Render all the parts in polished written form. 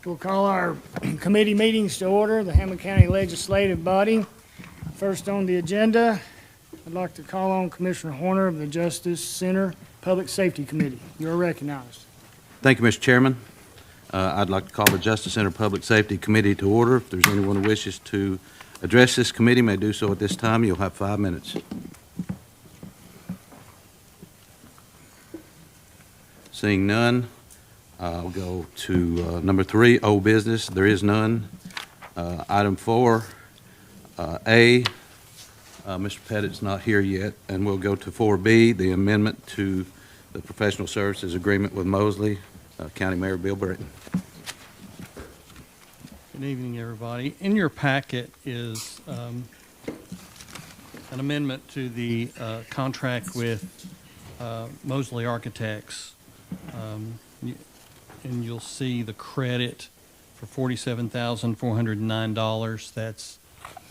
We'll call our committee meetings to order, the Hamblen County Legislative Body. First on the agenda, I'd like to call on Commissioner Horner of the Justice Center Public Safety Committee. You're recognized. Thank you, Mr. Chairman. I'd like to call the Justice Center Public Safety Committee to order. If there's anyone who wishes to address this committee, may do so at this time. You'll have 5 minutes. Seeing none, I'll go to number 3, old business. There is none. Item 4, A, Mr. Pettit's not here yet, and we'll go to 4B, the amendment to the professional services agreement with Mosley. County Mayor Bill Britton. Good evening, everybody. In your packet is an amendment to the contract with Mosley Architects. And you'll see the credit for $47,409. That's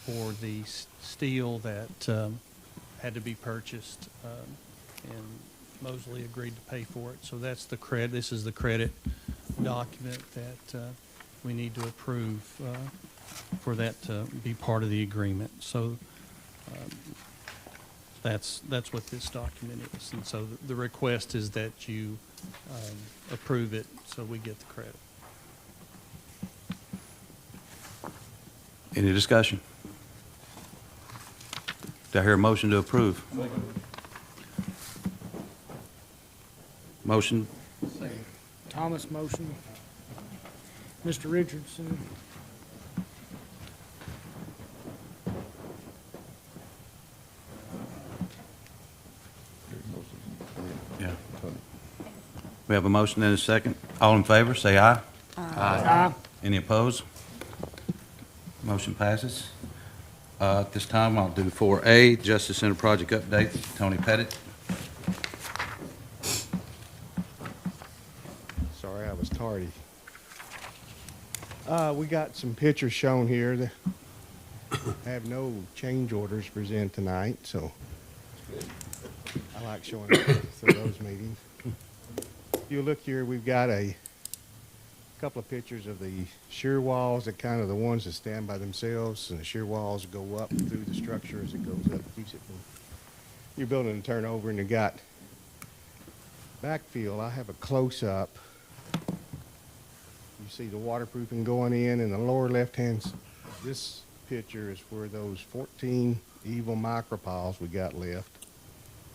for the steel that had to be purchased, and Mosley agreed to pay for it. So that's the credit. This is the credit document that we need to approve for that to be part of the agreement. So that's what this document is. And so the request is that you approve it so we get the credit. Any discussion? Do I hear a motion to approve? Motion. Thomas motion. Mr. Richardson. Yeah. We have a motion and a second. All in favor, say aye. Aye. Any opposed? Motion passes. At this time, I'll do 4A, Justice Center Project Update. Tony Pettit. Sorry, I was tardy. We got some pictures shown here that have no change orders present tonight, so I like showing up to those meetings. If you look here, we've got a couple of pictures of the shear walls, that kind of the ones that stand by themselves, and the shear walls go up through the structure as it goes up, keeps it from your building to turn over, and you got backfill. I have a close-up. You see the waterproofing going in the lower left-hand. This picture is where those 14 evil micropiles we got left,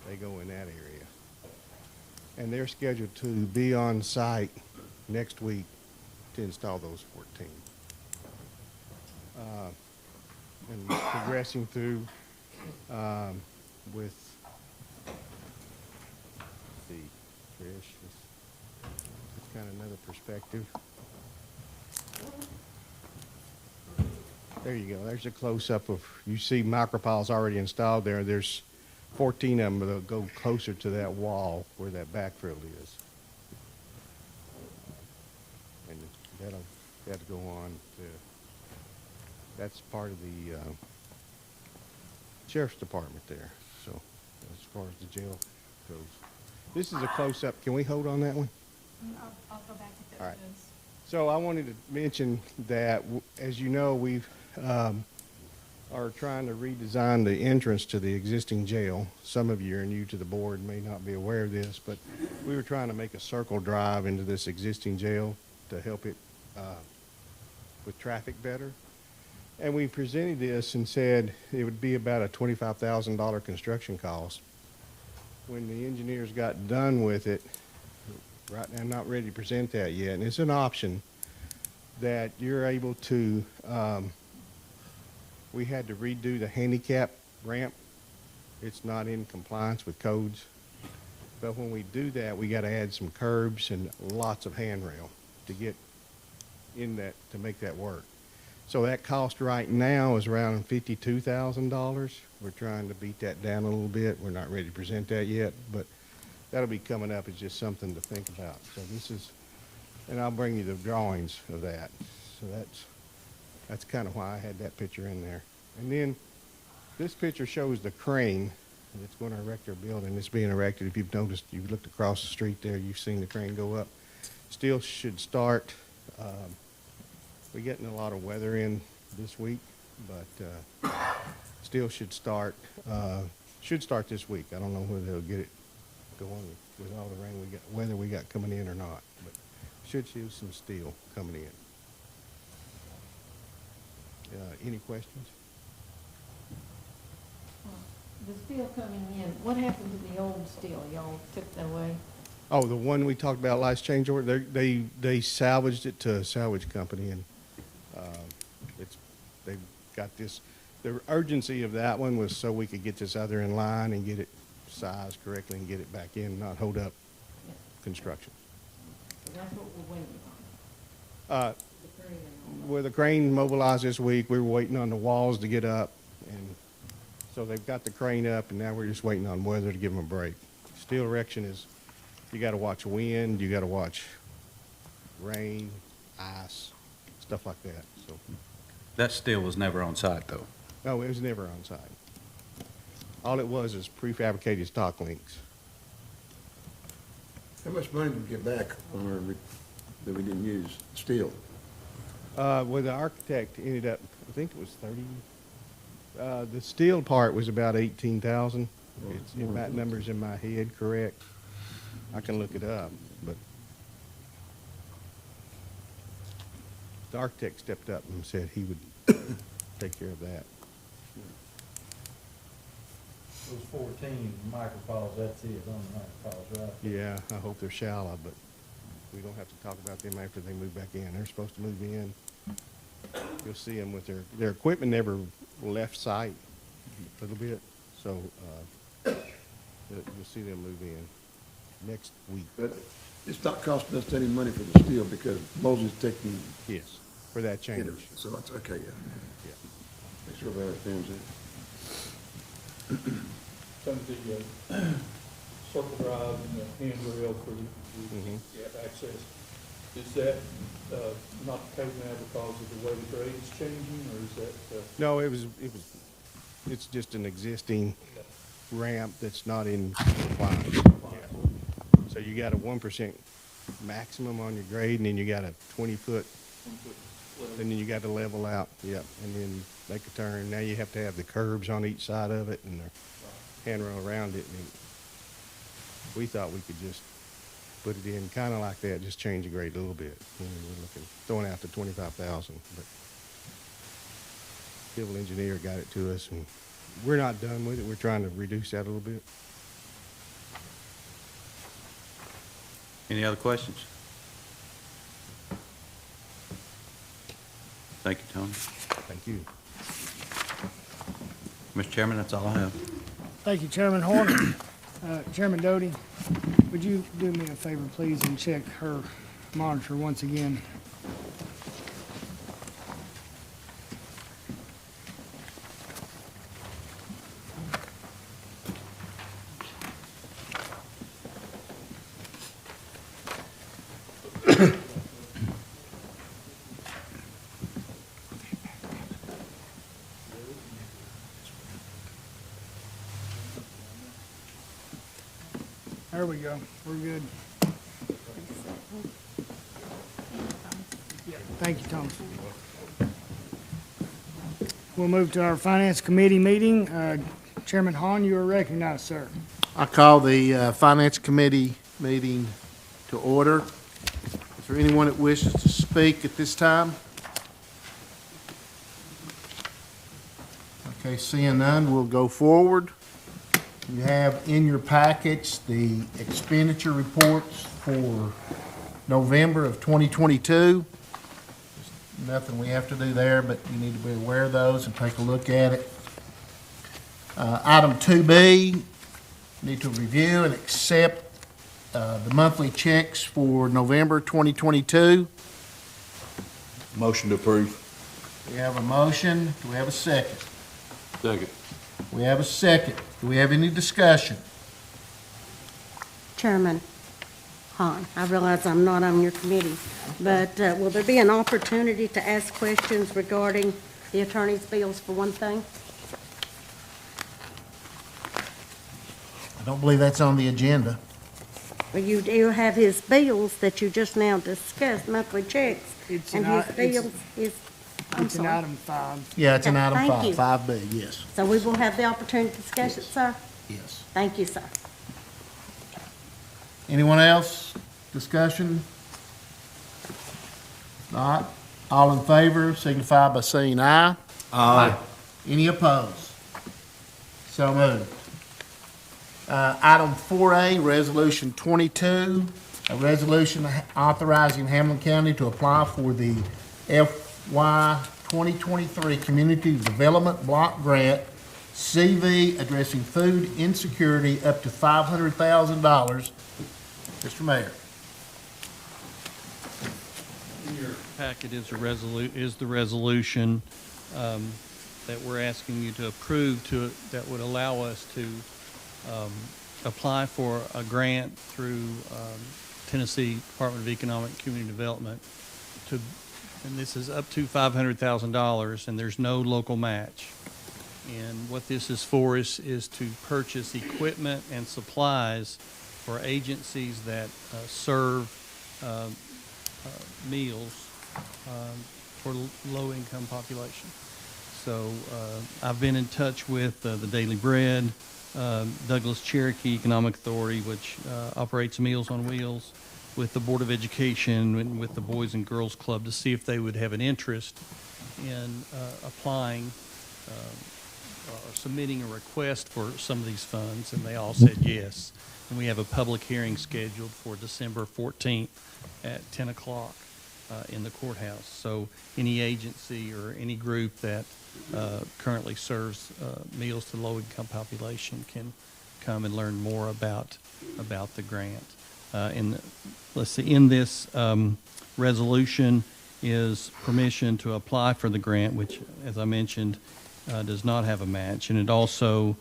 they go in that area. And they're scheduled to be on site next week to install those 14. And progressing through with the Trish. It's kind of another perspective. There you go. There's a close-up of, you see micropiles already installed there. There's 14 of them that'll go closer to that wall where that backfill is. And that'll go on to, that's part of the Sheriff's Department there. So as far as the jail goes. This is a close-up. Can we hold on that one? I'll go back if it All right. goes. So I wanted to mention that, as you know, we've are trying to redesign the entrance to the existing jail. Some of you are new to the board, may not be aware of this, but we were trying to make a circle drive into this existing jail to help it with traffic better. And we presented this and said it would be about a $25,000 construction cost. When the engineers got done with it, right now I'm not ready to present that yet, and it's an option that you're able to, we had to redo the handicap ramp. It's not in compliance with codes. But when we do that, we got to add some curbs and lots of handrail to get in that, to make that work. So that cost right now is around $52,000. We're trying to beat that down a little bit. We're not ready to present that yet, but that'll be coming up. It's just something to think about. So this is, and I'll bring you the drawings of that. So that's kind of why I had that picture in there. And then this picture shows the crane that's going to erect our building. It's being erected. If you've noticed, you've looked across the street there, you've seen the crane go up. Still should start We're getting a lot of weather in this week, but still should start this week. I don't know whether they'll get it going with all the rain we got, weather we got coming in or not, but should see some steel coming in. Any questions? The steel coming in, what happened to the old steel? Y'all took that away? Oh, the one we talked about last change order, they salvaged it to a salvage company, and they've got this. The urgency of that one was so we could get this other in line and get it sized correctly and get it back in, not hold up Yes. construction. So that's what we're waiting on. The crane and all With the crane mobilized this week, we were waiting on the walls to get up, and so they've got the crane up, and now we're just waiting on weather to give them a break. Steel erection is, you got to watch wind, you got to watch rain, ice, stuff like that. So, That steel was never on site, though. no, it was never on site. All it was is prefabricated stock links. How much money did we get back on our, that we didn't use, steel? Well, the architect ended up, I think it was 30. The steel part was about 18,000. It's, that number's in my head, correct? I can look it up, but the architect stepped up and said he would take care of that. Those 14 microfiles, that's it, on the microfiles, right? Yeah, I hope they're shallow, but we don't have to talk about them after they move back in. They're supposed to move in. You'll see them with their equipment never left site a little bit, so you'll see them move in next week. But it's not costing us any money for the steel because Moses taking Yes, for that change. it. So that's okay, yeah. Yeah. Make sure everybody understands that. Some of the circle drive and the handrail for Mhm. the access, is that not the case now because of the way the grade is changing, or is that? No, it's just an existing ramp that's not in compliance. So you got a 1% maximum on your grade, and then you got a 20-foot, and then you got to level out, yep, and then make a turn. Now you have to have the curbs on each side of it and the handrail around it. And we thought we could just put it in kind of like that, just change the grade a little bit. You know, we're looking, throwing out the 25,000, but civil engineer got it to us, and we're not done with it. We're trying to reduce that a little bit. Any other questions? Thank you, Tony. Thank you. Mr. Chairman, that's all I have. Thank you, Chairman Horner. Chairman Doty, would you do me a favor, please, and check her monitor once again? There we go. We're good. Yeah, thank you, Tom. We'll move to our Finance Committee meeting. Chairman Hahn, you are recognized, sir. I call the Finance Committee meeting to order. Is there anyone that wishes to speak at this time? Okay, seeing none, we'll go forward. You have in your package the expenditure reports for November of 2022. There's nothing we have to do there, but you need to be aware of those and take a look at it. Item 2B, need to review and accept the monthly checks for November 2022. Motion to approve. We have a motion. Do we have a second? Second. We have a second. Do we have any discussion? Chairman Hahn, I realize I'm not on your committee, but will there be an opportunity to ask questions regarding the attorney's bills for one thing? I don't believe that's on the agenda. Well, you do have his bills that you just now discussed, monthly checks, It's And an his i- it's- deal is, I'm It's an sorry. item 5. Yeah, it's an Okay, item thank five, you. 5B, yes, So we will have the opportunity to discuss it, sir? yes. Thank you, sir. Anyone else? Discussion? Not? All in favor signify by saying aye. Aye. Any opposed? So moved. Item 4A, Resolution 22, a resolution authorizing Hamblen County to apply for the FY 2023 Community Development Block Grant, CV, addressing food insecurity up to $500,000. Mr. Mayor. In your packet is the resolution that we're asking you to approve that would allow us to apply for a grant through Tennessee Department of Economic and Community Development and this is up to $500,000, and there's no local match. And what this is for is to purchase equipment and supplies for agencies that serve meals for low-income population. So I've been in touch with the Daily Bread, Douglas Cherokee Economic Authority, which operates Meals on Wheels, with the Board of Education and with the Boys and Girls Club to see if they would have an interest in applying or submitting a request for some of these funds, and they all said yes. And we have a public hearing scheduled for December 14th at 10 o'clock in the courthouse. So any agency or any group that currently serves meals to low-income population can come and learn more about the grant. Let's see, in this resolution is permission to apply for the grant, which, as I mentioned, does not have a match, and it also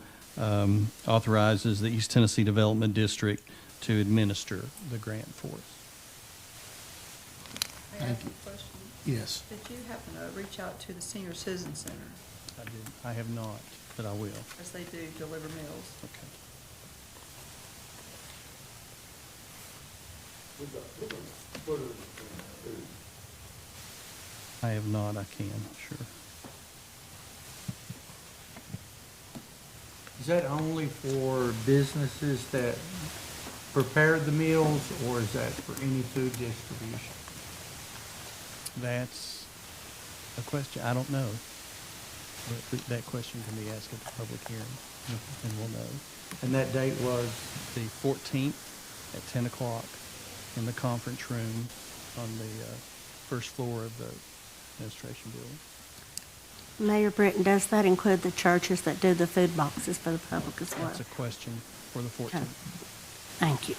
authorizes the East Tennessee Development District to administer the grant for us. May I ask a question? Yes. Did you happen to reach out to the Senior Citizen Center, I have not, but I will. as they do deliver meals? Okay. I have not, I can, sure. Is that only for businesses that prepare the meals, or is that for any food distribution? That's a question, I don't know. But that question can be asked at the public hearing, and we'll know. And that date was, The 14th at 10 o'clock in the conference room on the first floor of the administration building. Mayor Britton, does that include the churches that do the food boxes for the public as well? That's a question for the 14th. Thank you.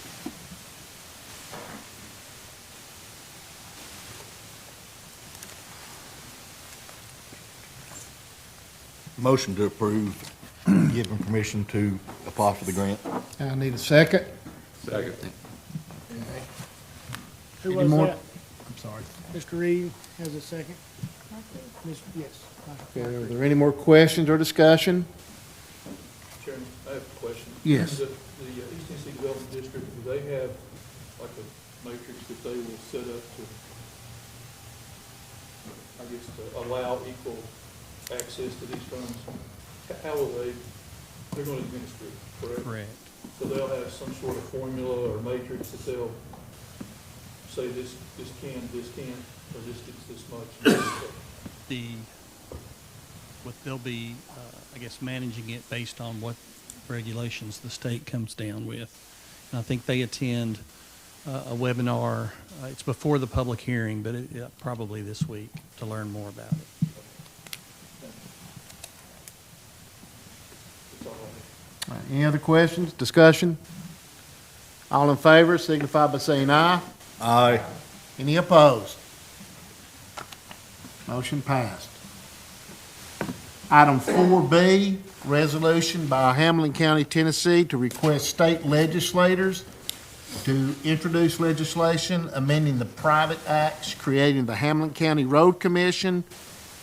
Motion to approve, giving permission to apply for the grant. I need a second. Second. Who Any was more? that? I'm sorry. Mr. Reed has a second. Yes. Okay, are there any more questions or discussion? Chairman, I have a question. Yes. The East Tennessee Development District, do they have like a matrix that they will set up to, I guess, to allow equal access to these funds? How will they're going to administer it, correct? Correct. So they'll have some sort of formula or matrix that they'll say this can't, or this gets this much. They'll be, I guess, managing it based on what regulations the state comes down with. And I think they attend a webinar, it's before the public hearing, but probably this week, to learn more about it. That's all I have. All right, any other questions, discussion? All in favor signify by saying aye. Aye. Any opposed? Motion passed. Item 4B, resolution by Hamblen County, Tennessee to request state legislators to introduce legislation amending the private acts creating the Hamblen County Road Commission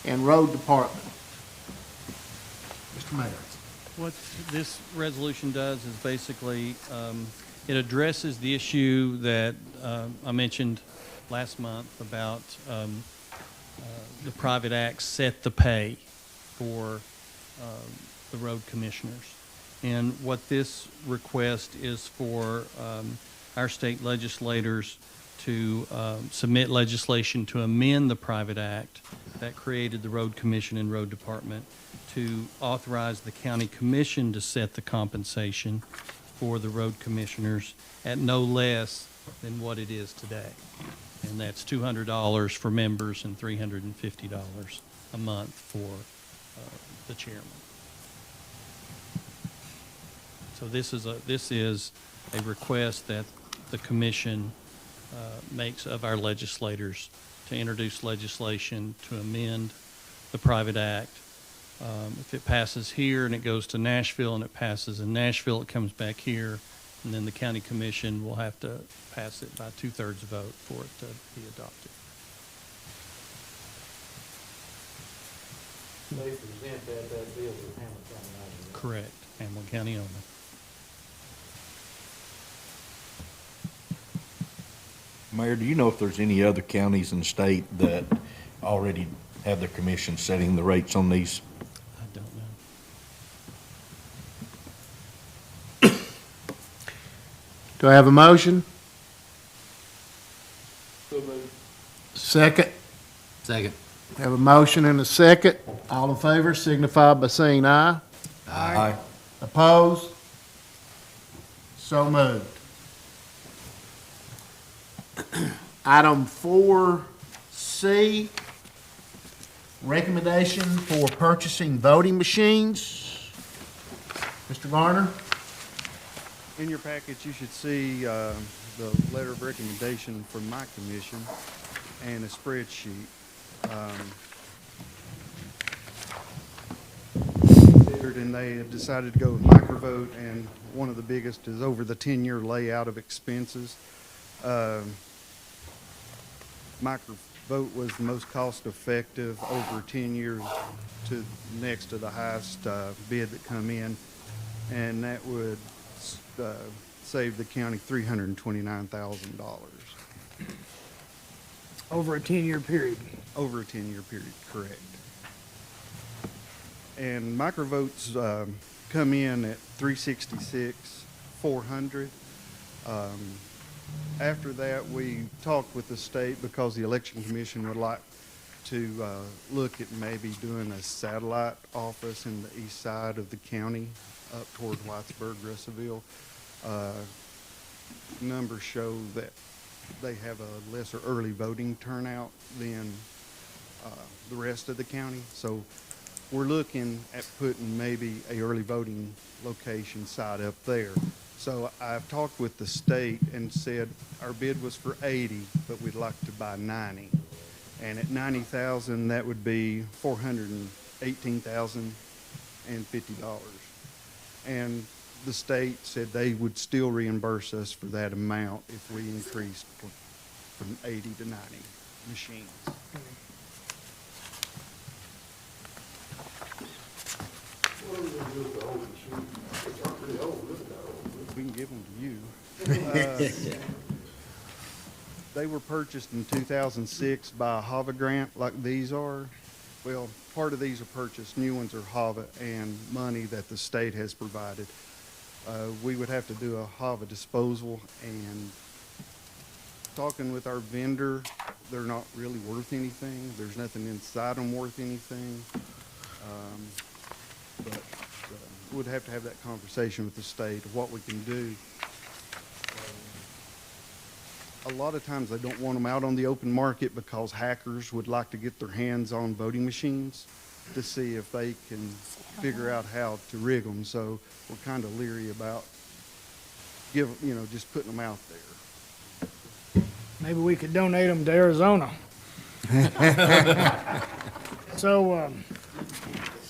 and Road Department. Mr. Mayor. What this resolution does is basically, it addresses the issue that I mentioned last month about the private acts set the pay for the road commissioners. And what this request is for our state legislators to submit legislation to amend the private act that created the road commission and road department, to authorize the county commission to set the compensation for the road commissioners at no less than what it is today. And that's $200 for members and $350 a month for the chairman. So this is a request that the commission makes of our legislators to introduce legislation to amend the private act. If it passes here and it goes to Nashville and it passes in Nashville, it comes back here, and then the county commission will have to pass it by 2/3 vote for it to be adopted. They present that bill to Hamblen County. Right? Correct, Hamblen County only. Mayor, do you know if there's any other counties in the state that already have their commission setting the rates on these? I don't know. Do I have a motion? So moved. Second? Second. Have a motion and a second. All in favor signify by saying aye. Aye. Opposed? So moved. Item 4C, recommendation for purchasing voting machines. Mr. Garner? In your package, you should see the letter of recommendation from my commission and a spreadsheet. And they have decided to go with microvote, and one of the biggest is over the 10-year layout of expenses. Microvote was the most cost-effective over 10 years to next to the highest bid that come in, and that would save the county $329,000 Over a 10-year period. over a 10-year period, correct. And microvotes come in at $366,400. After that, we talked with the state because the election commission would like to look at maybe doing a satellite office in the east side of the county up toward Whitesburg, Russellville. Numbers show that they have a lesser early voting turnout than the rest of the county. So we're looking at putting maybe a early voting location site up there. So I've talked with the state and said our bid was for 80, but we'd like to buy 90. And at 90,000, that would be $418,050. And the state said they would still reimburse us for that amount if we increased from 80 to 90 machines. What are we gonna do with the old machines? It's not really old, look at that old. We can give them to you. They were purchased in 2006 by a HAVA grant like these are. Well, part of these are purchased, new ones are HAVA and money that the state has provided. We would have to do a HAVA disposal, and talking with our vendor, they're not really worth anything. There's nothing inside them worth anything. But we'd have to have that conversation with the state of what we can do. A lot of times they don't want them out on the open market because hackers would like to get their hands on voting machines to see if they can figure out how to rig them. So we're kind of leery about just putting them out there. Maybe we could donate them to Arizona. So,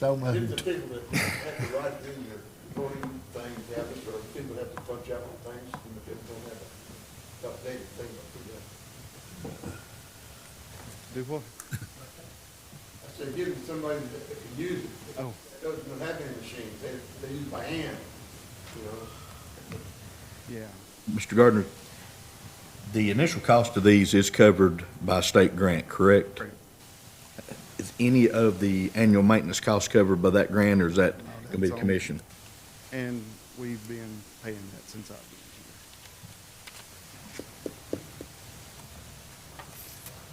So If moved. the people that have to write in your voting things, tablets, or people have to punch out things, and the people don't have a updated thing, Do what? I said, give it to somebody that can use it. Oh. Doesn't have any machines, they use by hand, you know? Yeah. Mr. Gardner, The initial cost of these is covered by state grant, correct? Correct. Is any of the annual maintenance costs covered by that grant, or is that going to be that's the on- commission? And we've been paying that since I've been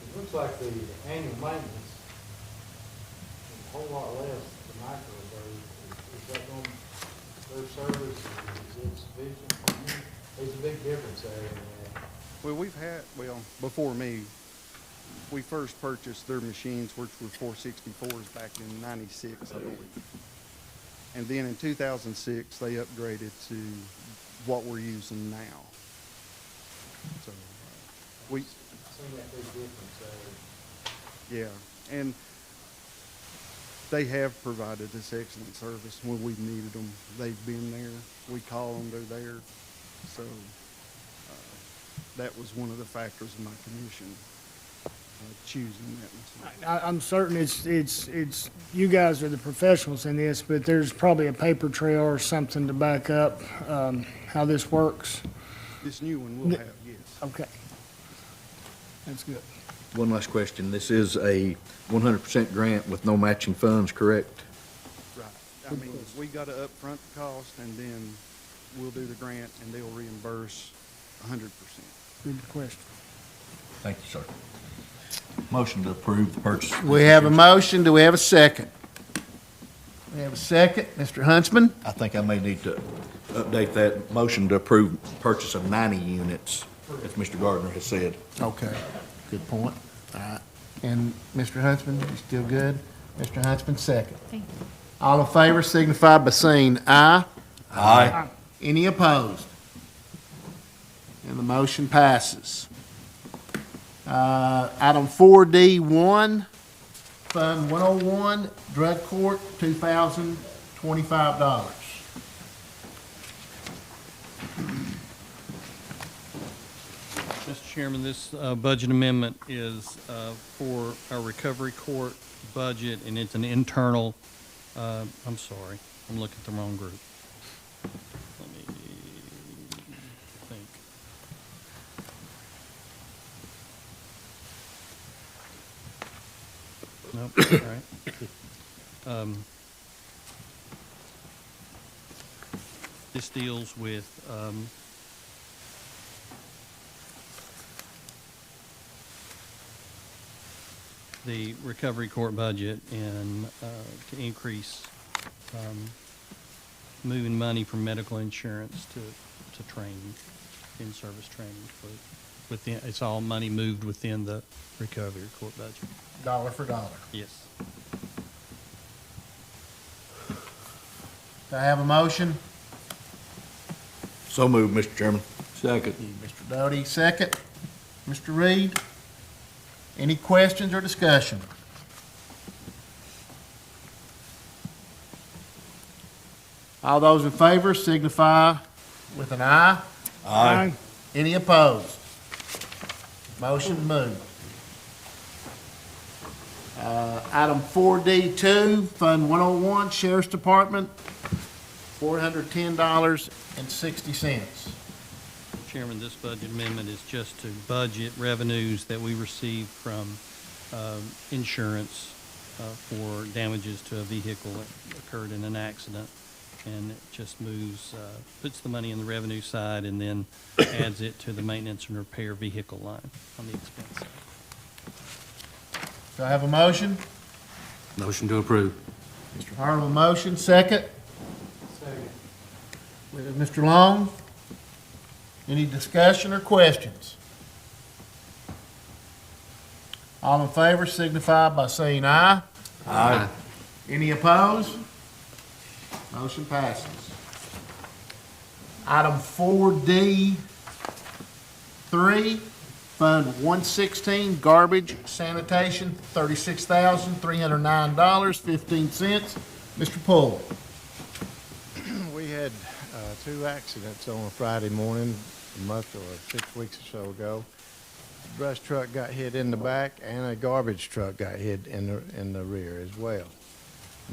It looks like the annual maintenance is a whole lot less than microbird. Is that on their service? Is it sufficient? There's a big difference there. here. Well, before me, we first purchased their machines, which were 464s back in 96, I believe. And then in 2006, they upgraded to what we're using now. So, we, Seen that big difference there. yeah, and they have provided us excellent service when we've needed them. They've been there. We call them, they're there. So that was one of the factors in my commission choosing that one. I'm certain it's, you guys are the professionals in this, but there's probably a paper trail or something to back up, how this works. This new one will have, yes. Okay. That's good. One last question. This is a 100% grant with no matching funds, correct? Right. I mean, we got to upfront the cost, and then we'll do the grant, and they'll reimburse 100%. Good question. Thank you, sir. Motion to approve the purchase. We have a motion. Do we have a second? We have a second. Mr. Huntsman? I think I may need to update that motion to approve purchase of 90 units, as Mr. Gardner has said. Okay, good point. All right. And Mr. Huntsman, you still good? Mr. Huntsman, second. Thank you. All in favor signify by saying aye. Aye. Any opposed? And the motion passes. Item 4D1, Fund 101, Drug Court, $2,025. Mr. Chairman, this budget amendment is for our recovery court budget, and it's an internal, I'm sorry, I'm looking at the wrong group. Let me think. Nope, all right. This deals with the recovery court budget and to increase moving money from medical insurance to training, in-service training for within, it's all money moved within the recovery court budget. Dollar for dollar. Yes. Do I have a motion? So moved, Mr. Chairman. Second. Mr. Doty, second. Mr. Reed? Any questions or discussion? All those in favor signify with an aye. Aye. Any opposed? Motion moved. Item 4D2, Fund 101, Sheriff's Department, $410.60. Chairman, this budget amendment is just to budget revenues that we receive from insurance for damages to a vehicle that occurred in an accident. And it just moves, puts the money in the revenue side and then adds it to the maintenance and repair vehicle line on the expense side. Do I have a motion? Motion to approve. Mr. Harville, motion, second. Second. Mr. Long? Any discussion or questions? All in favor signify by saying aye. Aye. Any opposed? Motion passes. Item 4D3, Fund 116, Garbage Sanitation, $36,309.15. Mr. Poole. We had two accidents on a Friday morning, a month or 6 weeks or so ago. A brush truck got hit in the back, and a garbage truck got hit in the rear as well.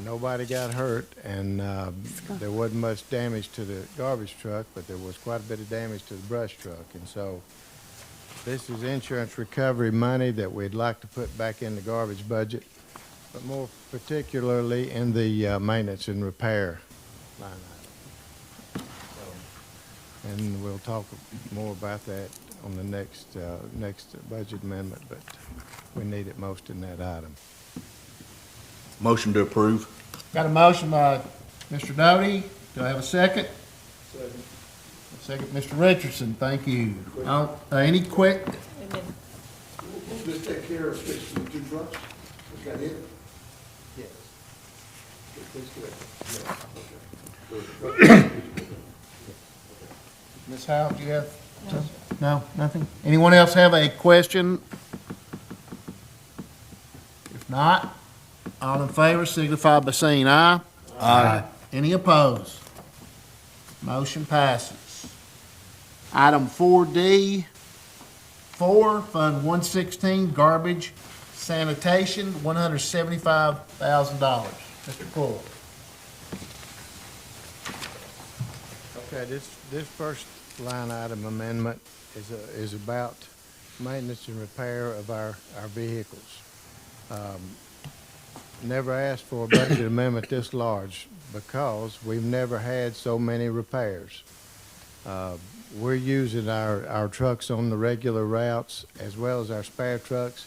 Nobody got hurt, and there wasn't much damage to the garbage truck, but there was quite a bit of damage to the brush truck. And so This is insurance recovery money that we'd like to put back in the garbage budget, but more particularly in the maintenance and repair line item. And we'll talk more about that on the next budget amendment, but we need it most in that item. Motion to approve. Got a motion by Mr. Doty. Do I have a second? Second. Second, Mr. Richardson. Thank you. Any quick? We'll just take care of fixing the 2 trucks. Is that it? Yes. Ms. Howe, do you have? No, nothing? Anyone else have a question? If not, all in favor signify by saying aye. Aye. Any opposed? Motion passes. Item 4D, 4, Fund 116, Garbage Sanitation, $175,000. Mr. Poole. Okay, this first line item amendment is about maintenance and repair of our vehicles. Never asked for a budget amendment this large because we've never had so many repairs. We're using our trucks on the regular routes as well as our spare trucks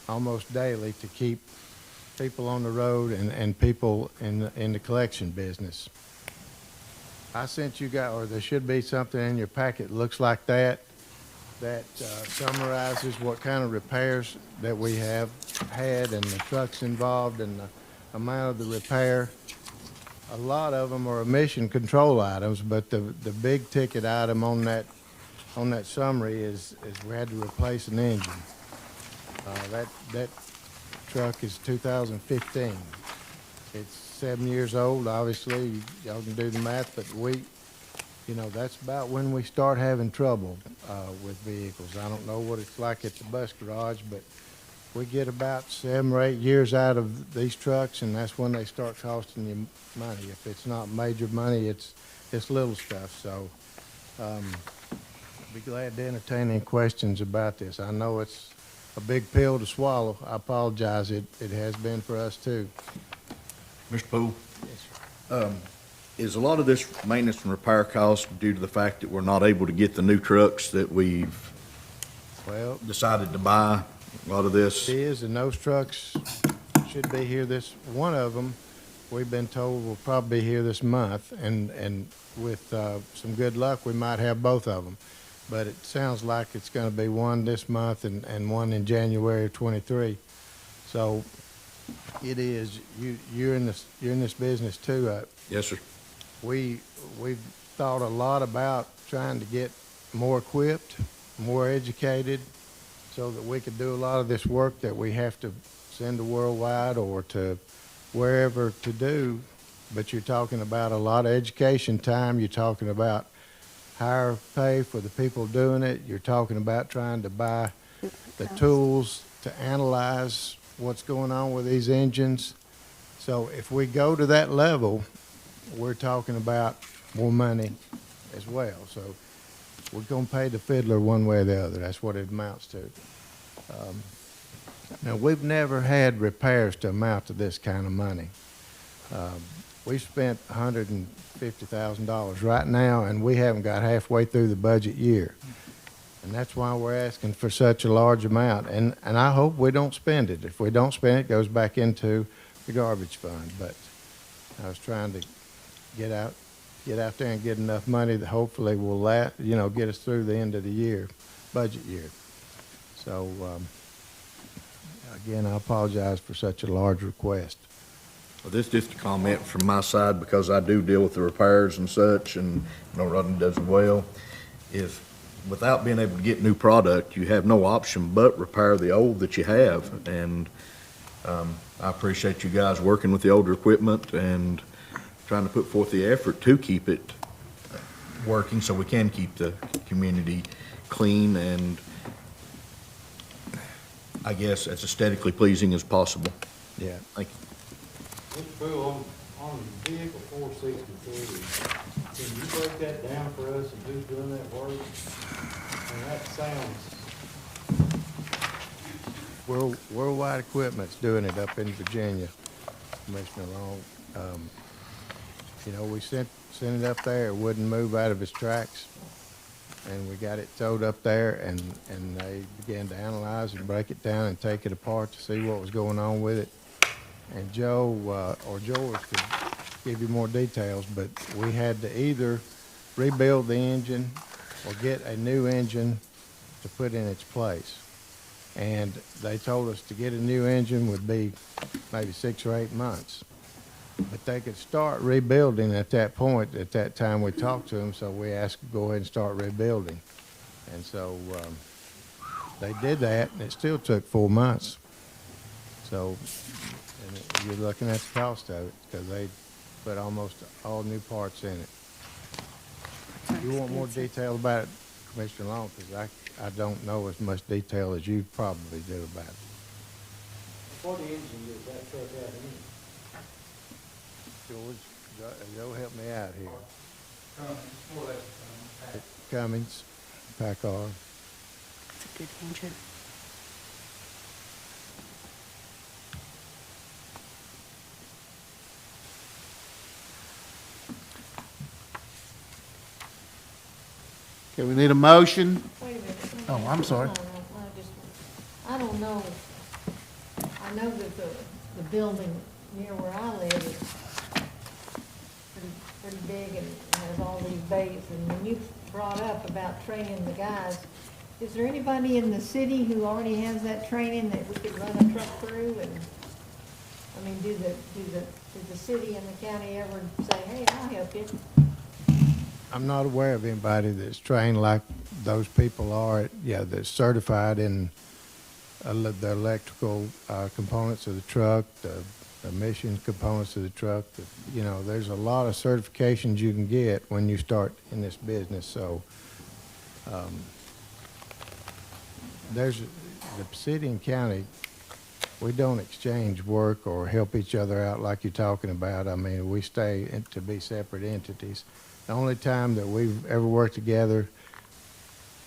almost daily to keep people on the road and people in the collection business. I sent you guys, or there should be something in your packet that looks like that summarizes what kind of repairs that we have had and the trucks involved and the amount of the repair. A lot of them are emission control items, but the big ticket item on that summary is we had to replace an engine. That truck is 2015. It's 7 years old, obviously. Y'all can do the math, but that's about when we start having trouble with vehicles. I don't know what it's like at the bus garage, but we get about 7 or 8 years out of these trucks, and that's when they start costing you money. If it's not major money, it's little stuff. So I'd be glad to entertain any questions about this. I know it's a big pill to swallow. I apologize. It has been for us too. Mr. Poole? Yes, sir. Is a lot of this maintenance and repair cost due to the fact that we're not able to get the new trucks that we've decided to buy? A lot of this? It is, and those trucks should be here one of them, we've been told will probably be here this month, and with some good luck, we might have both of them. But it sounds like it's going to be one this month and one in January of '23. So it is, you're in this business too. Yes, sir. We've thought a lot about trying to get more equipped, more educated, so that we could do a lot of this work that we have to send to worldwide or to wherever to do. But you're talking about a lot of education time. You're talking about higher pay for the people doing it. You're talking about trying to buy the tools to analyze what's going on with these engines. So if we go to that level, we're talking about more money as well. So we're going to pay the fiddler one way or the other. That's what it amounts to. Now, we've never had repairs to amount to this kind of money. We've spent $150,000 right now, and we haven't got halfway through the budget year. And that's why we're asking for such a large amount. And I hope we don't spend it. If we don't spend it, it goes back into the garbage fund. But I was trying to get out there and get enough money that hopefully will get us through the end of the year, budget year. So, again, I apologize for such a large request. Well, this is just a comment from my side because I do deal with the repairs and such, and Rodney does as well. Is without being able to get new product, you have no option but repair the old that you have. And I appreciate you guys working with the older equipment and trying to put forth the effort to keep it working so we can keep the community clean and, I guess, as aesthetically pleasing as possible. Yeah. Thank you. Mr. Poole, on vehicle 463, can you break that down for us and who's doing that work? And that sounds Worldwide Equipment's doing it up in Virginia, Commissioner Long. You know, we sent it up there, it wouldn't move out of its tracks. And we got it towed up there, and they began to analyze and break it down and take it apart to see what was going on with it. And Joe, or George could give you more details, but we had to either rebuild the engine or get a new engine to put in its place. And they told us to get a new engine would be maybe 6 or 8 months. But they could start rebuilding at that point. At that time, we talked to them, so we asked to go ahead and start rebuilding. And so they did that, and it still took 4 months. So and you're looking at the cost of it, because they put almost all new parts in it. You want more detail about it, Commissioner Long, because I don't know as much detail as you probably do about it. What engine does that truck have in it? George, Joe, help me out here. Cummins, Packard. It's a good engine. Okay, we need a motion. Wait a minute. Oh, I'm sorry. I don't know. I know that the building near where I live is pretty big and has all these bays. And when you brought up about training the guys, is there anybody in the city who already has that training that we could run a truck through? And, I mean, do the city and the county ever say, hey, I'll help you? I'm not aware of anybody that's trained like those people are, that's certified in the electrical components of the truck, the emission components of the truck. There's a lot of certifications you can get when you start in this business. So there's the city and county, we don't exchange work or help each other out like you're talking about. I mean, we stay to be separate entities. The only time that we've ever worked together,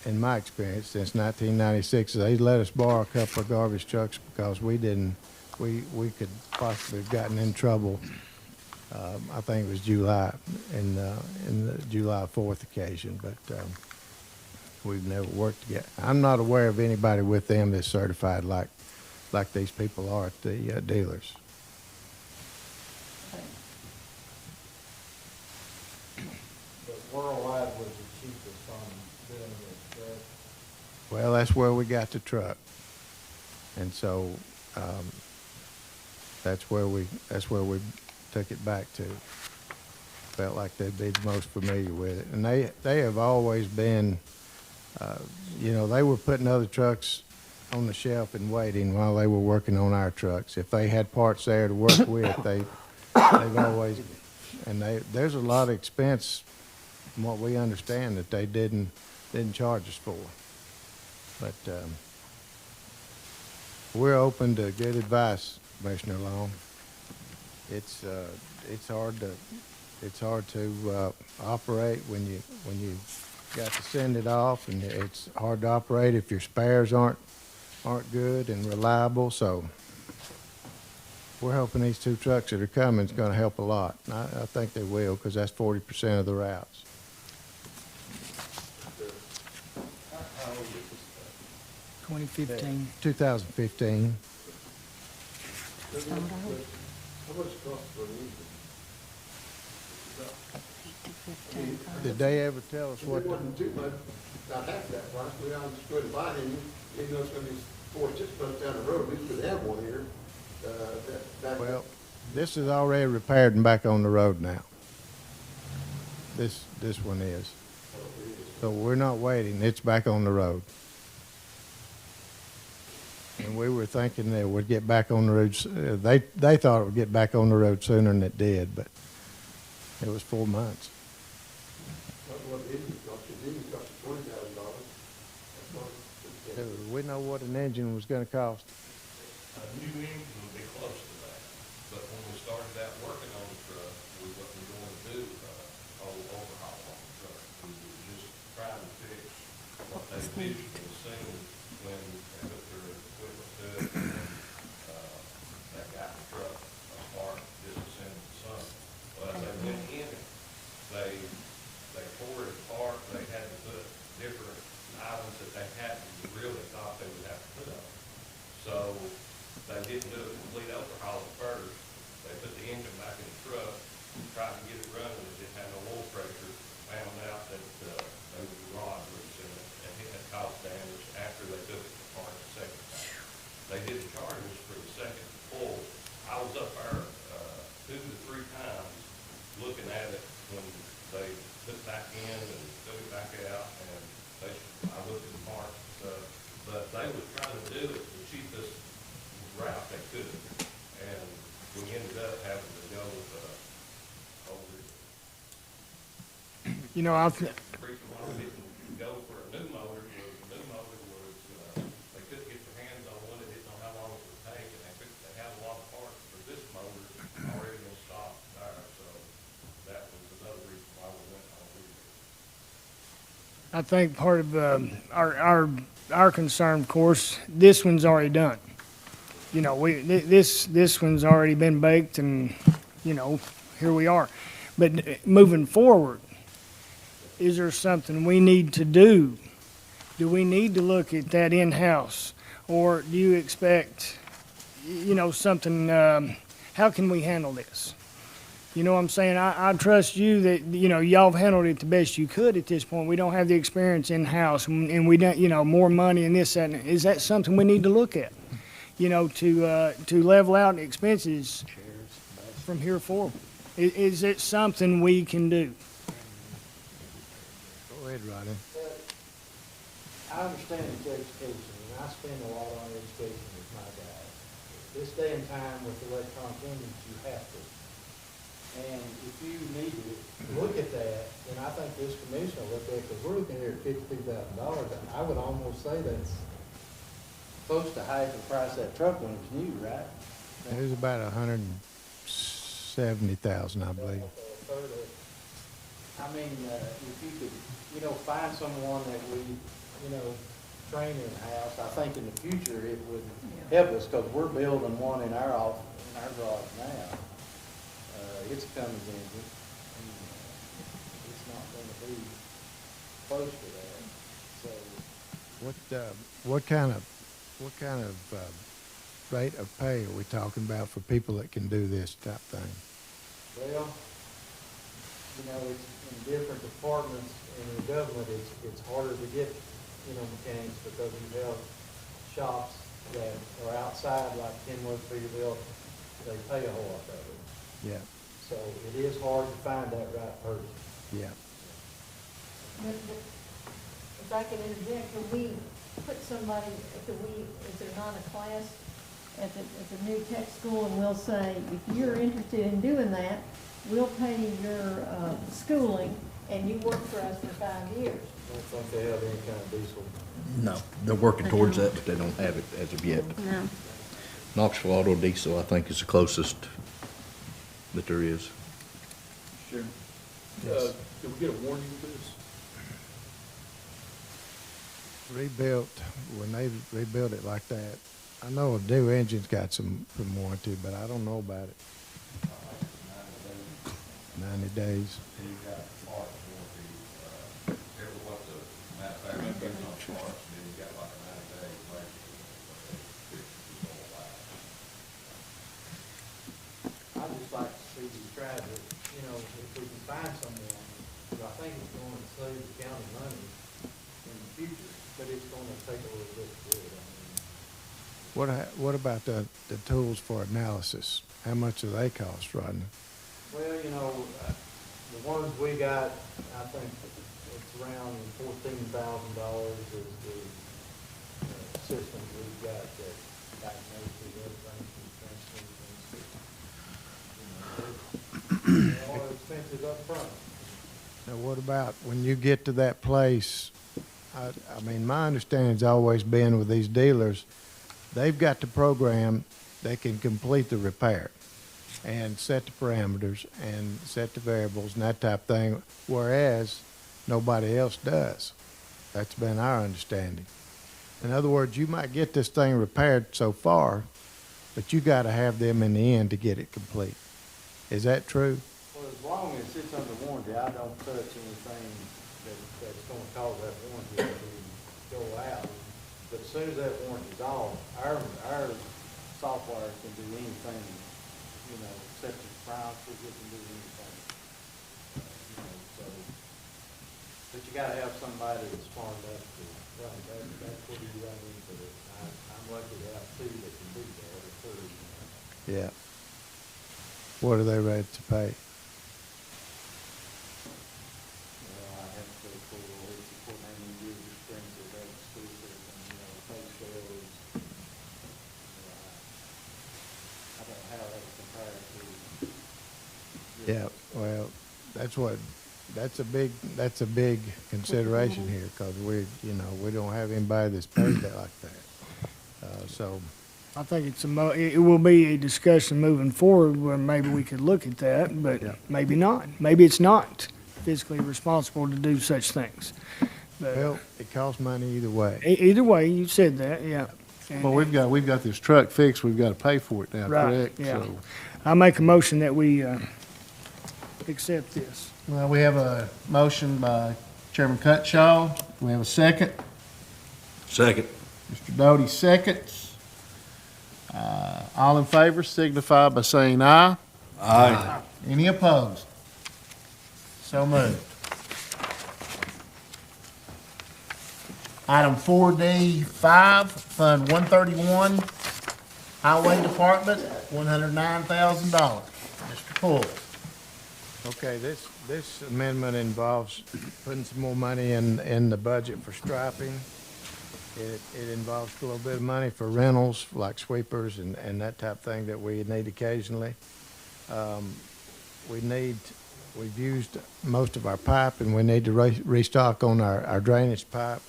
in my experience, since 1996, is they let us borrow a couple of garbage trucks because we could possibly have gotten in trouble. I think it was July, in the July 4th occasion, but we've never worked together. I'm not aware of anybody with them that's certified like these people are at the dealers. Worldwide was the cheapest on doing this, correct? Well, that's where we got the truck, and so that's where we took it back to. Felt like they'd be the most familiar with it, and they have always been. They were putting other trucks on the shelf and waiting while they were working on our trucks. If they had parts there to work with, they've always, and there's a lot of expense. From what we understand, that they didn't charge us for, but we're open to good advice, Commissioner Long. It's hard to operate when you got to send it off, and it's hard to operate if your spares aren't good and reliable. So we're hoping these 2 trucks that are coming is going to help a lot. And I think they will, because that's 40% of the routes. 2015. 2015. How much cost for an engine? Did they ever tell us what? It wasn't too much, not half that price. We just couldn't buy it, even though it's gonna be 4 or 6 months down the road. We could have one here. Well, this is already repaired and back on the road now. This one is. So we're not waiting. It's back on the road. And we were thinking that it would get back on the road. They thought it would get back on the road sooner than it did, but it was 4 months. What the engine cost? The engine cost $20,000. We know what an engine was going to cost. A new engine would be close to that, but when we started out working on the truck, we wasn't going to do a whole overhaul on the truck. We were just trying to fix what they visually seen when they put their equipment to it, didn't do a complete overhaul at first. They put the engine back in the truck, tried to get it running, it didn't have no oil pressure, found out that, there was a rod loose in it, and it had caused damage after they took it apart the second time. They didn't charge us for the second pull. I was up there, 2 to 3 times looking at it when they put it back in and took it back out, and I looked at the parts and stuff, but they was trying to do it the cheapest route they could, and we ended up having to go with, You know, I've, the reason why we didn't go for a new motor was, they couldn't get their hands on one, they didn't know how long it would take, and they had a lot of parts for this motor already in stock there, so that was another reason why we went on with it. I think part of our concern, of course, this one's already done. You know, this one's already been baked, and you know, here we are. But moving forward, is there something we need to do? Do we need to look at that in-house, or do you expect, you know, something? How can we handle this? You know what I'm saying? I trust you that, you know, y'all have handled it the best you could at this point. We don't have the experience in-house, and we don't, you know, more money and this, that. Is that something we need to look at? You know, to level out expenses from here forward. Is it something we can do? Go ahead, Rodney. I understand it's education, and I spend a lot on education with my guys. This day and time with electronic engines, you have to. And if you need to look at that, then I think this commission will look at it, because we're looking here at $52,000. I would almost say that's close to half the price of that truck when it's new, right? It was about 170,000, I believe. I mean, if you could, you know, find someone that we, you know, train in-house, I think in the future it would help us, because we're building one in our garage now. It's a Cummins engine, and it's not gonna be close to that, so. What kind of rate of pay are we talking about for people that can do this type thing? Well, you know, it's in different departments in the government, it's harder to get, you know, mechanics, because you have shops that are outside, like Kenworth, Peterbilt, they pay a whole lot of it. Yeah, So it is hard to find that right person. yeah. If I can interject, can we put somebody, is there not a class at the new tech school, and we'll say, if you're interested in doing that, we'll pay your schooling, and you work for us for 5 years. I don't think they have any kind of diesel. No, they're working towards that, but they don't have it as of yet. No. Knoxville Auto Diesel, I think, is the closest that there is. Sure. Did we get a warning for this? Rebuilt, when they rebuilt it like that, I know a new engine's got some warranty, but I don't know about it. 90 days. And you got parts warranty, every what the manufacturer gives on parts, and then you got like a 90-day warranty. I'd just like to see you try to, you know, if we can find someone, because I think it's going to save the county money in the future, but it's going to take a little bit to do it. I mean, What about the tools for analysis? How much do they cost, Rodney? well, you know, the ones we got, I think it's around $14,000 is the systems we've got that diagnoses everything from transmission things. They're all expensive up front. Now, what about when you get to that place? I mean, my understanding's always been with these dealers, they've got the program, they can complete the repair and set the parameters and set the variables and that type of thing, whereas nobody else does. That's been our understanding. In other words, you might get this thing repaired so far, but you got to have them in the end to get it complete. Is that true? Well, as long as it's under warranty, I don't touch anything that's going to cause that warranty to go out. But as soon as that warranty's off, our software can do anything, you know, except the prices, it can do anything. You know, so, but you gotta have somebody that's smart enough to run it. That's what you run into. I'm lucky to have two that can do that, or three, you know. Yeah. What are they ready to pay? Well, I have to go for, it's for many years expensive, that's exclusive, and, you know, pay scales. I don't know how that compares to. Yeah, well, that's a big consideration here, because we, you know, we don't have anybody that's paid that like that. So, I think it will be a discussion moving forward where maybe we could look at that, but Yeah. maybe not. Maybe it's not fiscally responsible to do such things. But well, it costs money either way. either way, you said that, yeah. And- Well, we've got this truck fixed, we've got to pay for it now, Right, correct? yeah. So, I make a motion that we accept this. well, we have a motion by Chairman Cutshaw. We have a second. Second. Mr. Doty seconds. All in favor signify by saying aye. Aye. Any opposed? So moved. Item 4D5, Fund 131, Highway Department, $109,000. Mr. Poole. Okay, this amendment involves putting some more money in the budget for striping. It involves a little bit of money for rentals, like sweepers and that type of thing that we need occasionally. We've used most of our pipe, and we need to restock on our drainage pipe.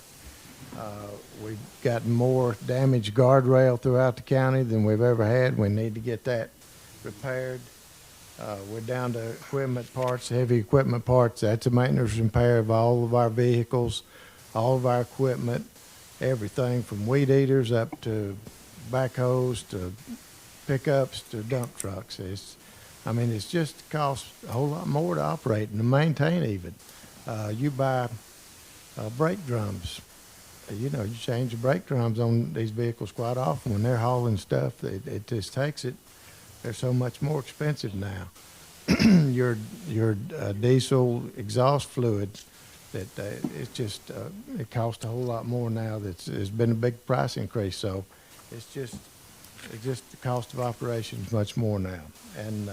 We've got more damaged guardrail throughout the county than we've ever had. We need to get that repaired. We're down to equipment parts, heavy equipment parts. That's a maintenance repair of all of our vehicles, all of our equipment, everything from weed eaters up to backhoes to pickups to dump trucks. It's just costs a whole lot more to operate and to maintain even. You buy brake drums. You know, you change the brake drums on these vehicles quite often when they're hauling stuff. It just takes it. They're so much more expensive now. Your diesel exhaust fluid, that it's just it costs a whole lot more now. There's been a big price increase, so it's just the cost of operations much more now. And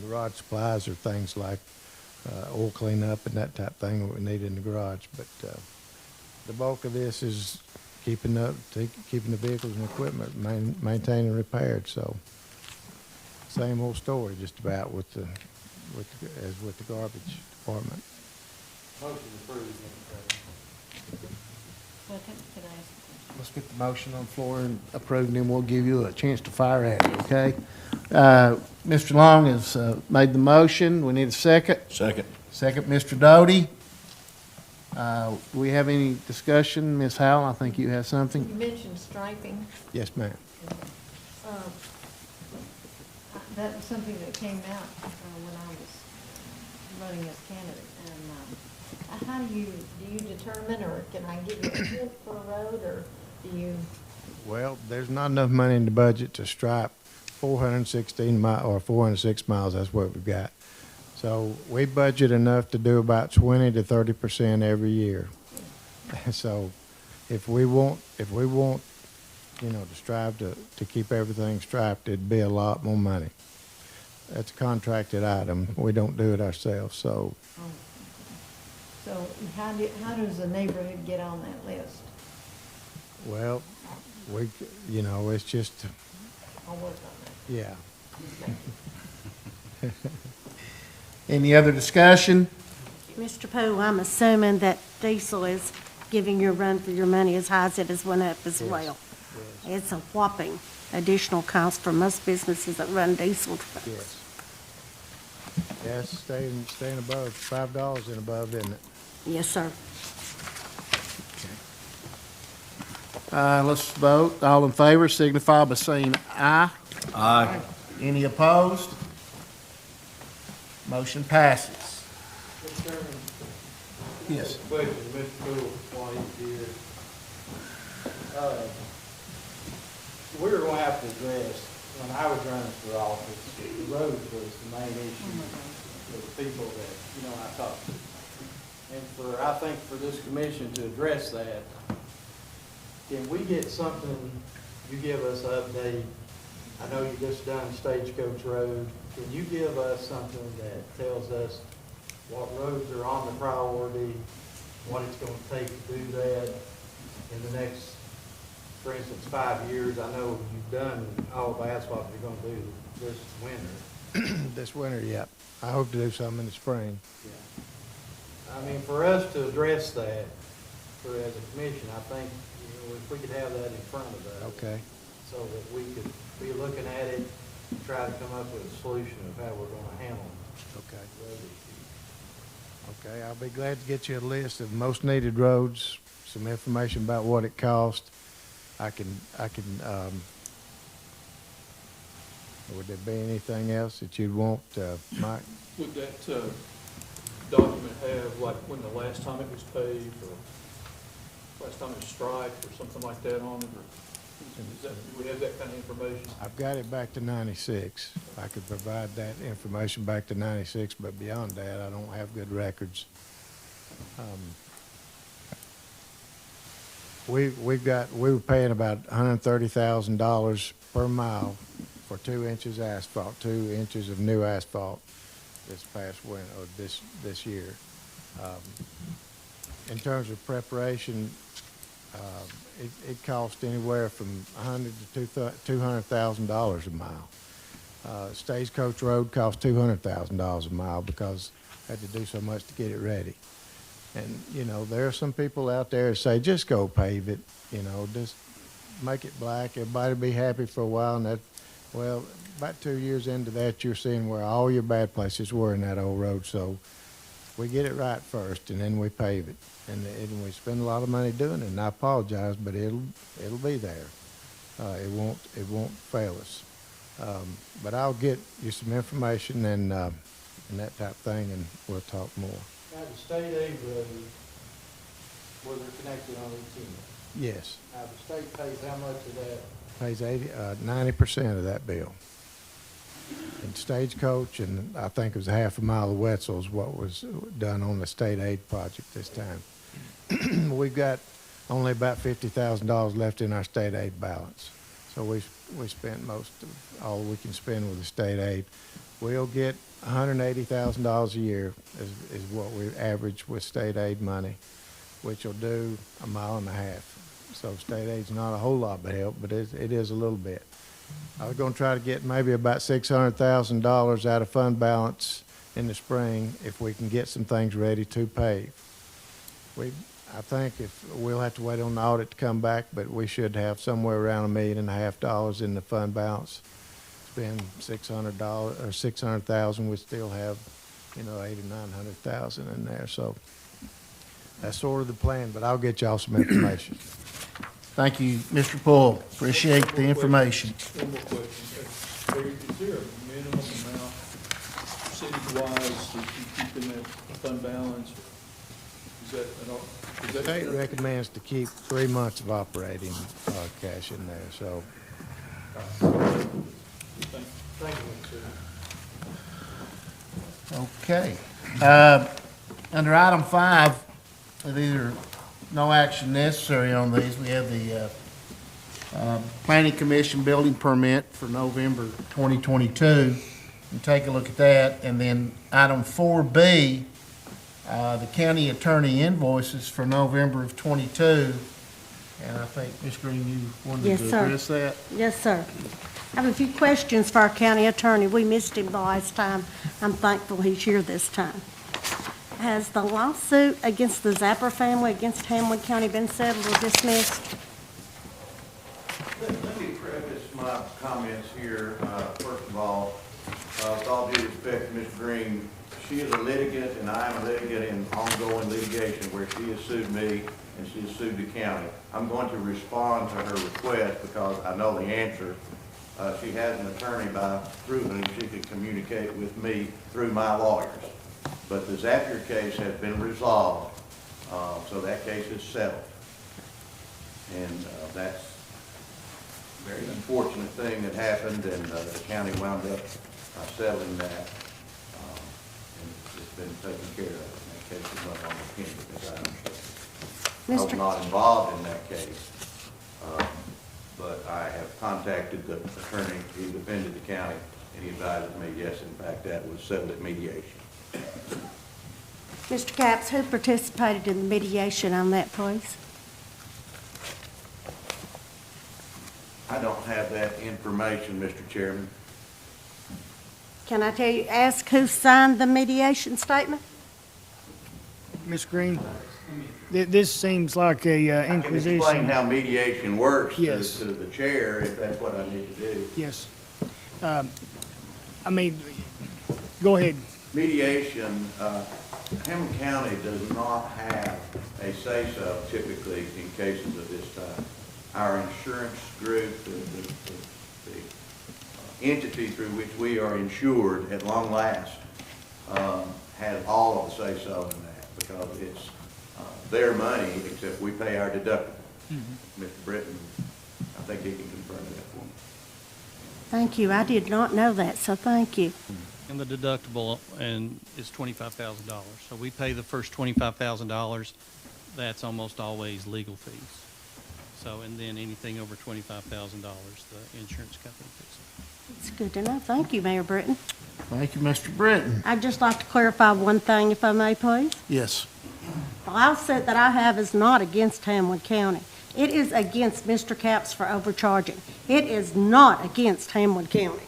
garage supplies are things like oil cleanup and that type of thing that we need in the garage. But the bulk of this is keeping the vehicles and equipment maintained and repaired. So same old story just about as with the garbage department. Motion approved, Mr. President. Well, can I ask a question? Let's get the motion on the floor and approve, and then we'll give you a chance to fire at it, okay? Mr. Long has made the motion. We need a second. Second. Second, Mr. Doty. Do we have any discussion? Ms. Howell, I think you have something. You mentioned striping. Yes, ma'am. That was something that came out when I was running as candidate. And how do you determine, or can I give you a tip for a road, or do you? Well, there's not enough money in the budget to stripe 416 miles or 406 miles. That's what we've got. So we budget enough to do about 20 to 30% every year. So if we want, you know, to strive to keep everything striped, it'd be a lot more money. That's a contracted item. We don't do it ourselves. So So how does the neighborhood get on that list? well, it's just I'll work on that. yeah. Any other discussion? Mr. Poe, I'm assuming that diesel is giving you a run for your money as high as it has went up as well. It's a whopping additional cost for most businesses that run diesel trucks. Yes. Yes, staying above $5 and above, isn't it? Yes, sir. Let's vote. All in favor signify by saying aye. Aye. Any opposed? Motion passes. Mr. Chairman, Yes. question, Mr. Poole, while he's here. we were gonna have to address, when I was running for office, the roads was the main issue with the people that, I talked to. And I think for this commission to address that, can we get something, you give us an update, I know you just done Stagecoach Road, can you give us something that tells us what roads are on the priority, what it's gonna take to do that in the next, for instance, 5 years? I know you've done all the asphalt you're gonna do this winter. This winter, yeah. I hope to do something in the spring. Yeah. I mean, for us to address that, as a commission, I think, if we could have that in front of us. Okay. So that we could be looking at it, and try to come up with a solution of how we're gonna handle Okay. road issues. Okay, I'll be glad to get you a list of most needed roads, some information about what it costs. Would there be anything else that you'd want, Mike? Would that document have, like, when the last time it was paved, or last time it was striped, or something like that on it, or do we have that kind of information? I've got it back to 96. I could provide that information back to 96, but beyond that, I don't have good records. We were paying about $130,000 per mile for 2 inches asphalt, 2 inches of new asphalt this past winter, or this year. In terms of preparation, it cost anywhere from $100,000 to $200,000 a mile. Stagecoach Road cost $200,000 a mile because I had to do so much to get it ready. And, there are some people out there that say, just go pave it, just make it black. Everybody be happy for a while. And well, about 2 years into that, you're seeing where all your bad places were in that old road. So we get it right first, and then we pave it. And we spend a lot of money doing it. And I apologize, but it'll be there. It won't fail us. But I'll get you some information and that type of thing, and we'll talk more. Now, the state aid road, where they're connected on 18. Yes. Now, the state pays how much of that? Pays 90% of that bill. And Stagecoach, and I think it was a half a mile of Wetzel is what was done on the state aid project this time. We've got only about $50,000 left in our state aid balance. So we spent most of all we can spend with the state aid. We'll get $180,000 a year is what we average with state aid money, which will do 1.5 miles. So state aid's not a whole lot of help, but it is a little bit. I was going to try to get maybe about $600,000 out of fund balance in the spring if we can get some things ready to pave. I think if we'll have to wait on the audit to come back, but we should have somewhere around $1.5 million in the fund balance. Spend $600 or $600,000, we still have, $800,000 or $900,000 in there. So that's sort of the plan. But I'll get y'all some information. Thank you, Mr. Poole. Appreciate the information. One more question. Is there a minimum amount city-wise that you keep in that fund balance? Is that State recommends to keep 3 months of operating cash in there. So. Thank you, Okay. Under item 5, there no action necessary on these. We have the Planning Commission building permit for November 2022. And take a look at that. And then item 4B, the county attorney invoices for November of 22. And I think, Ms. Green, you wanted Yes, to sir. address that? Yes, sir. I have a few questions for our county attorney. We missed him the last time. I'm thankful he's here this time. Has the lawsuit against the Zapper family against Hamblen County been settled or dismissed? Let me preface my comments here. First of all, with all due respect to Ms. Green, she is a litigant and I am a litigant in ongoing litigation where she has sued me and she has sued the county. I'm going to respond to her request because I know the answer. She has an attorney through whom she can communicate with me through my lawyers. But the Zapier case has been resolved, so that case is settled. And that's very unfortunate thing that happened, and the county wound up settling that. And it's been taken care of. And that case is no longer pending, as I understand. I was Mr. not involved in that case, but I have contacted the attorney who defended the county, and he advised me, yes, in fact, that was settled at mediation. Mr. Capps, who participated in the mediation on that, please? I don't have that information, Mr. Chairman. Can I ask who signed the mediation statement? Ms. Green, this seems like a I can explain inquisition. how mediation works Yes. to the chair, if that's what I need to do. Yes. I mean, go ahead. Mediation, Hamblen County does not have a say-so typically in cases of this type. Our insurance group, the entity through which we are insured at long last, has all of the say-so in that, because it's their money, except we pay our deductible. Mr. Britton, I think he can confirm that for me. Thank you. I did not know that, so thank you. And the deductible is $25,000. So we pay the first $25,000. That's almost always legal fees. So, and then anything over $25,000, the insurance company pays it. It's good to know. Thank you, Mayor Britton. Thank you, Mr. Britton. I'd just like to clarify one thing, if I may, please. Yes. The lawsuit that I have is not against Hamblen County. It is against Mr. Capps for overcharging. It is not against Hamblen County.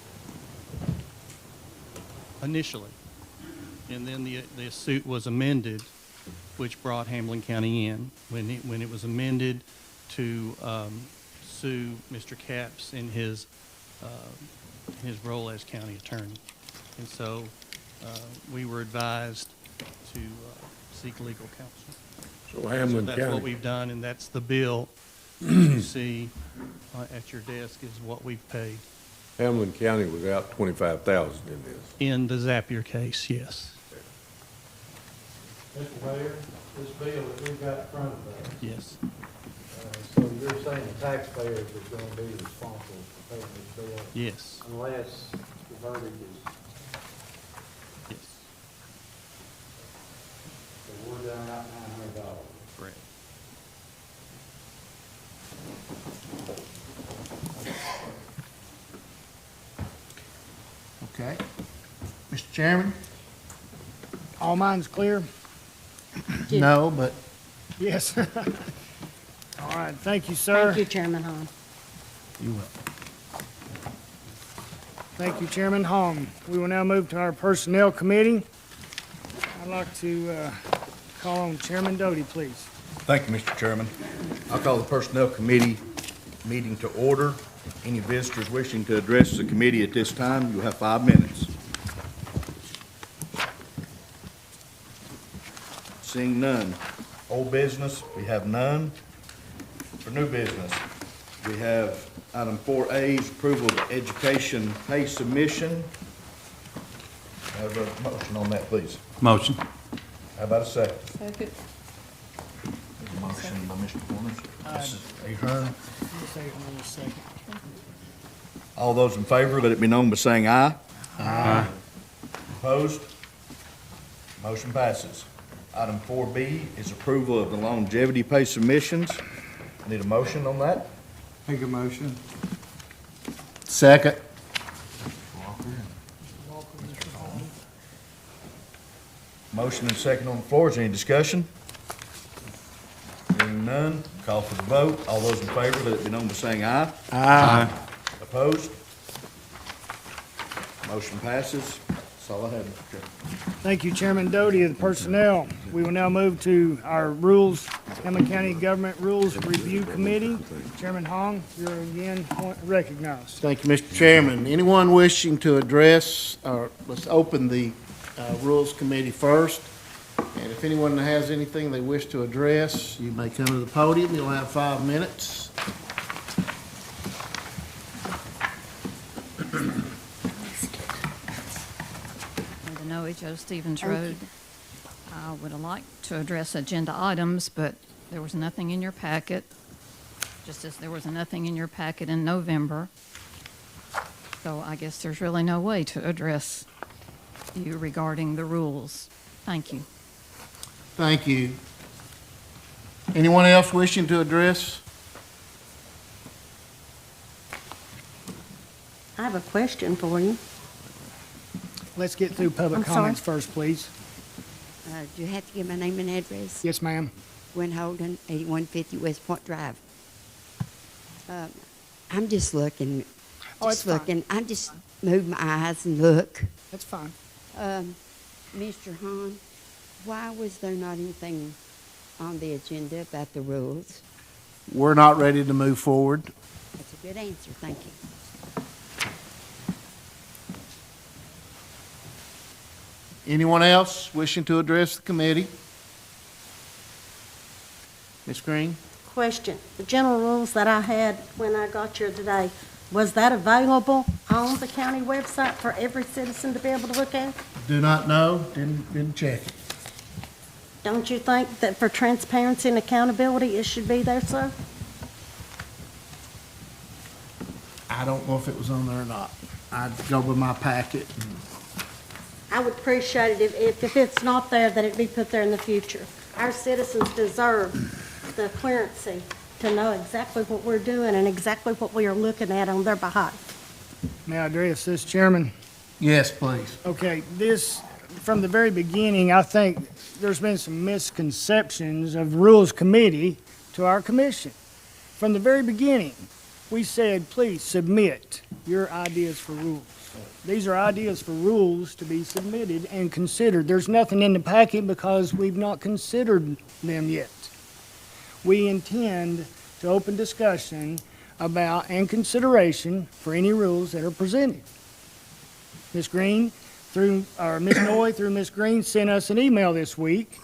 Initially. And then the suit was amended, which brought Hamblen County in. When it was amended to sue Mr. Capps in his role as county attorney. And so we were advised to seek legal counsel. So So Hamblen that's what County, we've done, and that's the bill you see at your desk is what we've paid. Hamblen County was out 25,000 in this. In the Zapier case, yes. Mr. Mayor, this bill that we've got in front of us, Yes. so you're saying the taxpayers are going to be responsible for paying this bill Yes. unless the verdict is, Yes. so we're down about $900. Correct. Okay. Mr. Chairman? All minds clear? No, but Yes. All right, thank you, sir. Thank you, Chairman Hahn. you will. Thank you, Chairman Hom. We will now move to our Personnel Committee. I'd like to call on Chairman Doty, please. Thank you, Mr. Chairman. I'll call the Personnel Committee meeting to order. Any visitors wishing to address the committee at this time, you'll have 5 minutes. Seeing none. Old business, we have none. For new business, we have item 4A is approval of education pay submission. Have a motion on that, please. Motion. How about a second? Second. Motion by Mr. Corners. Mrs. Ahern. Just take one second. All those in favor, let it be known by saying aye. Aye. Opposed? Motion passes. Item 4B is approval of the longevity pay submissions. Need a motion on that? Make a motion. Second. Motion and second on the floor. Is there any discussion? Hearing none, call for the vote. All those in favor, let it be known by saying aye. Aye. Opposed? Motion passes. That's all I have, Mr. Chairman. Thank you, Chairman Doty of the Personnel. We will now move to our Rules, Hamblen County Government Rules Review Committee. Chairman Hong, you're again recognized. Thank you, Mr. Chairman. Anyone wishing to address, or let's open the Rules Committee first. And if anyone has anything they wish to address, you may come to the podium. You'll have 5 minutes. Linda Noe, Stevens Thank you. Road. I would like to address agenda items, but there was nothing in your packet. just as there was nothing in your packet in November. So I guess there's really no way to address you regarding the rules. Thank you. Thank you. Anyone else wishing to address? I have a question for you. Let's get through public I'm sorry? comments first, please. Do you have to give my name and address? Yes, ma'am. Gwen Holden, 8150 West Point Drive. I'm just looking. Oh, it's fine. looking. I just move my eyes and look. That's fine. Mr. Hahn, why was there not anything on the agenda about the rules? We're not ready to move forward. That's a good answer. Thank you. Anyone else wishing to address the committee? Ms. Green? Question, the general rules that I had when I got here today, was that available on the county website for every citizen to be able to look at? Do not know, didn't check it. Don't you think that for transparency and accountability, it should be there, sir? I don't know if it was on there or not. I'd go with my packet. I would appreciate it if it's not there, that it be put there in the future. Our citizens deserve the clearancy to know exactly what we're doing and exactly what we are looking at on their behalf. May I address this, Chairman? Yes, please. Okay, this, from the very beginning, I think there's been some misconceptions of Rules Committee to our commission. From the very beginning, we said, please submit your ideas for rules. These are ideas for rules to be submitted and considered. There's nothing in the packet because we've not considered them yet. We intend to open discussion about and consideration for any rules that are presented. Ms. Green, Ms. Noy through Ms. Green sent us an email this week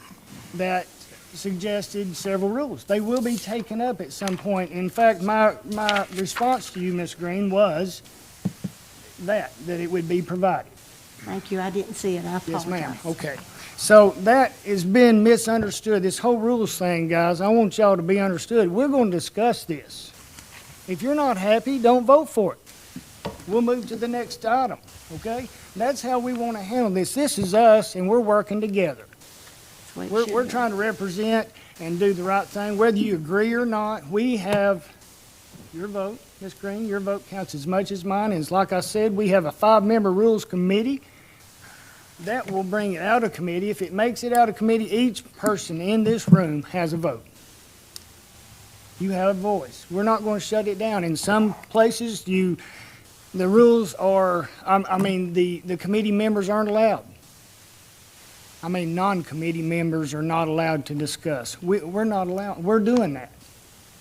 that suggested several rules. They will be taken up at some point. In fact, my response to you, Ms. Green, was that it would be provided. Thank you, I didn't see it, I apologize. Yes, ma'am. Okay. So that has been misunderstood. This whole rules thing, guys, I want y'all to be understood. We're going to discuss this. If you're not happy, don't vote for it. We'll move to the next item, okay? That's how we want to handle this. This is us, and we're working together. We're trying to represent and do the right thing. Whether you agree or not, we have your vote. Ms. Green, your vote counts as much as mine. And like I said, we have a 5-member rules committee that will bring it out of committee. If it makes it out of committee, each person in this room has a vote. You have a voice. We're not going to shut it down. In some places, the rules are, the committee members aren't allowed. Non-committee members are not allowed to discuss. We're not allowed. We're doing that.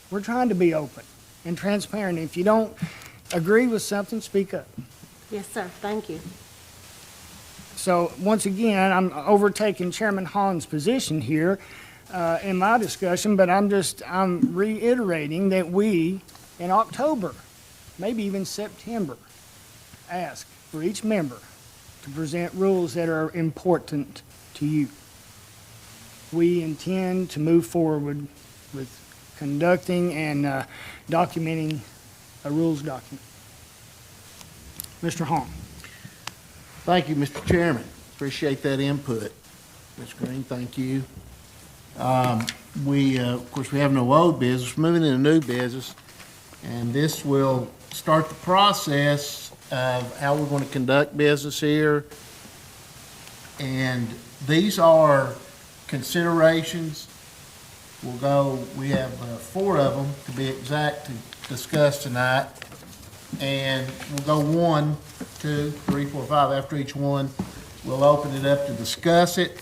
We're trying to be open and transparent. If you don't agree with something, speak up. Yes, sir, thank you. So once again, I'm overtaking Chairman Hahn's position here in my discussion, but I'm reiterating that we, in October, maybe even September, ask for each member to present rules that are important to you. We intend to move forward with conducting and documenting a rules document. Mr. Hahn. Thank you, Mr. Chairman. Appreciate that input. Ms. Green, thank you. Of course, we have no old business, we're moving into new business, and this will start the process of how we're going to conduct business here. And these are considerations. We have 4 of them, to be exact, to discuss tonight. And we'll go 1, 2, 3, 4, 5. After each one, we'll open it up to discuss it.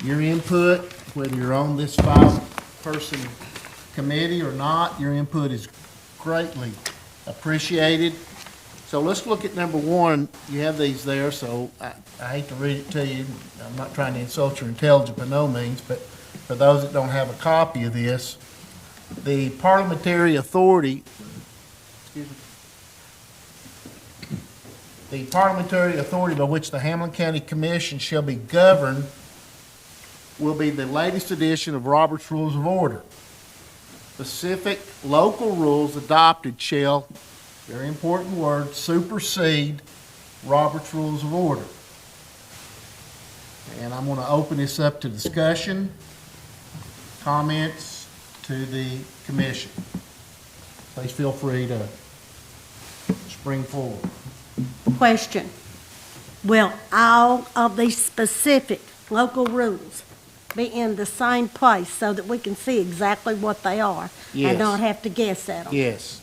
Your input, whether you're on this 5-person committee or not, your input is greatly appreciated. So let's look at number 1. You have these there, so I hate to read it to you. I'm not trying to insult your intelligence by no means, but for those that don't have a copy of this, the parliamentary authority, the parliamentary authority by which the Hamblen County Commission shall be governed will be the latest edition of Robert's Rules of Order. specific local rules adopted shall, very important word, supersede Robert's Rules of Order. And I'm going to open this up to discussion, comments to the commission. Please feel free to spring forward. Question. Will all of these specific local rules be in the same place so that we can see exactly what they are? Yes. And not have to guess at them? Yes.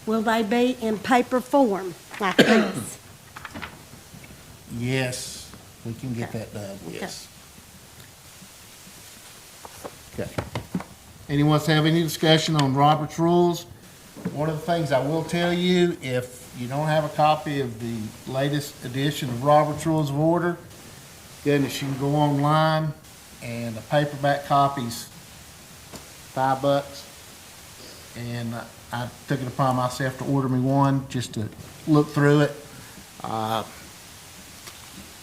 Will they be in paper form like this? Yes, we can get that done, yes. Okay. Anyone else have any discussion on Robert's Rules? One of the things I will tell you, if you don't have a copy of the latest edition of Robert's Rules of Order, goodness, you can go online, and the paperback copy's $5. And I took it upon myself to order me one just to look through it.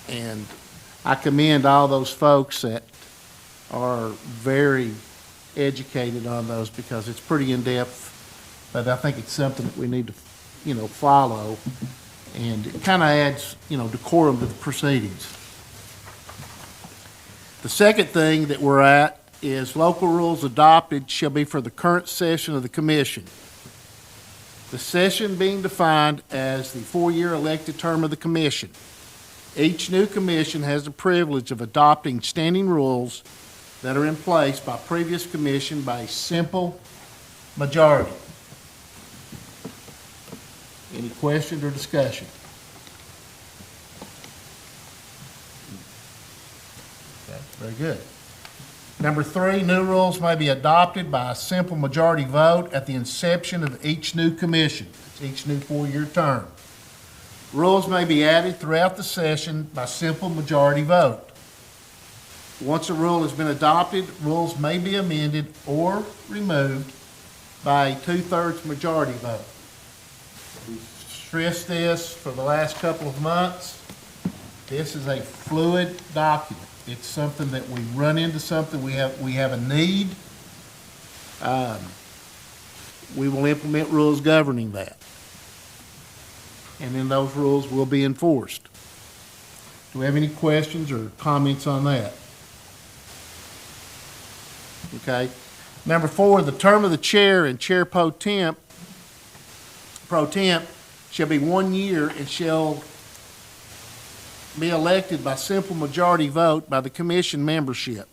And I commend all those folks that are very educated on those because it's pretty in-depth, but I think it's something that we need to, follow. And it kind of adds, decorum to the proceedings. The second thing that we're at is local rules adopted shall be for the current session of the commission. The session being defined as the 4-year elected term of the commission. Each new commission has the privilege of adopting standing rules that are in place by previous commission by a simple majority. Any questions or discussion? Okay, very good. Number 3, new rules may be adopted by a simple majority vote at the inception of each new commission. It's each new 4-year term. Rules may be added throughout the session by simple majority vote. Once a rule has been adopted, rules may be amended or removed by a 2/3 majority vote. We've stressed this for the last couple of months. This is a fluid document. It's something that we run into something, we have a need. We will implement rules governing that. And then those rules will be enforced. Do we have any questions or comments on that? Okay. Number 4, the term of the chair and chair pro temp shall be 1 year and shall be elected by simple majority vote by the commission membership.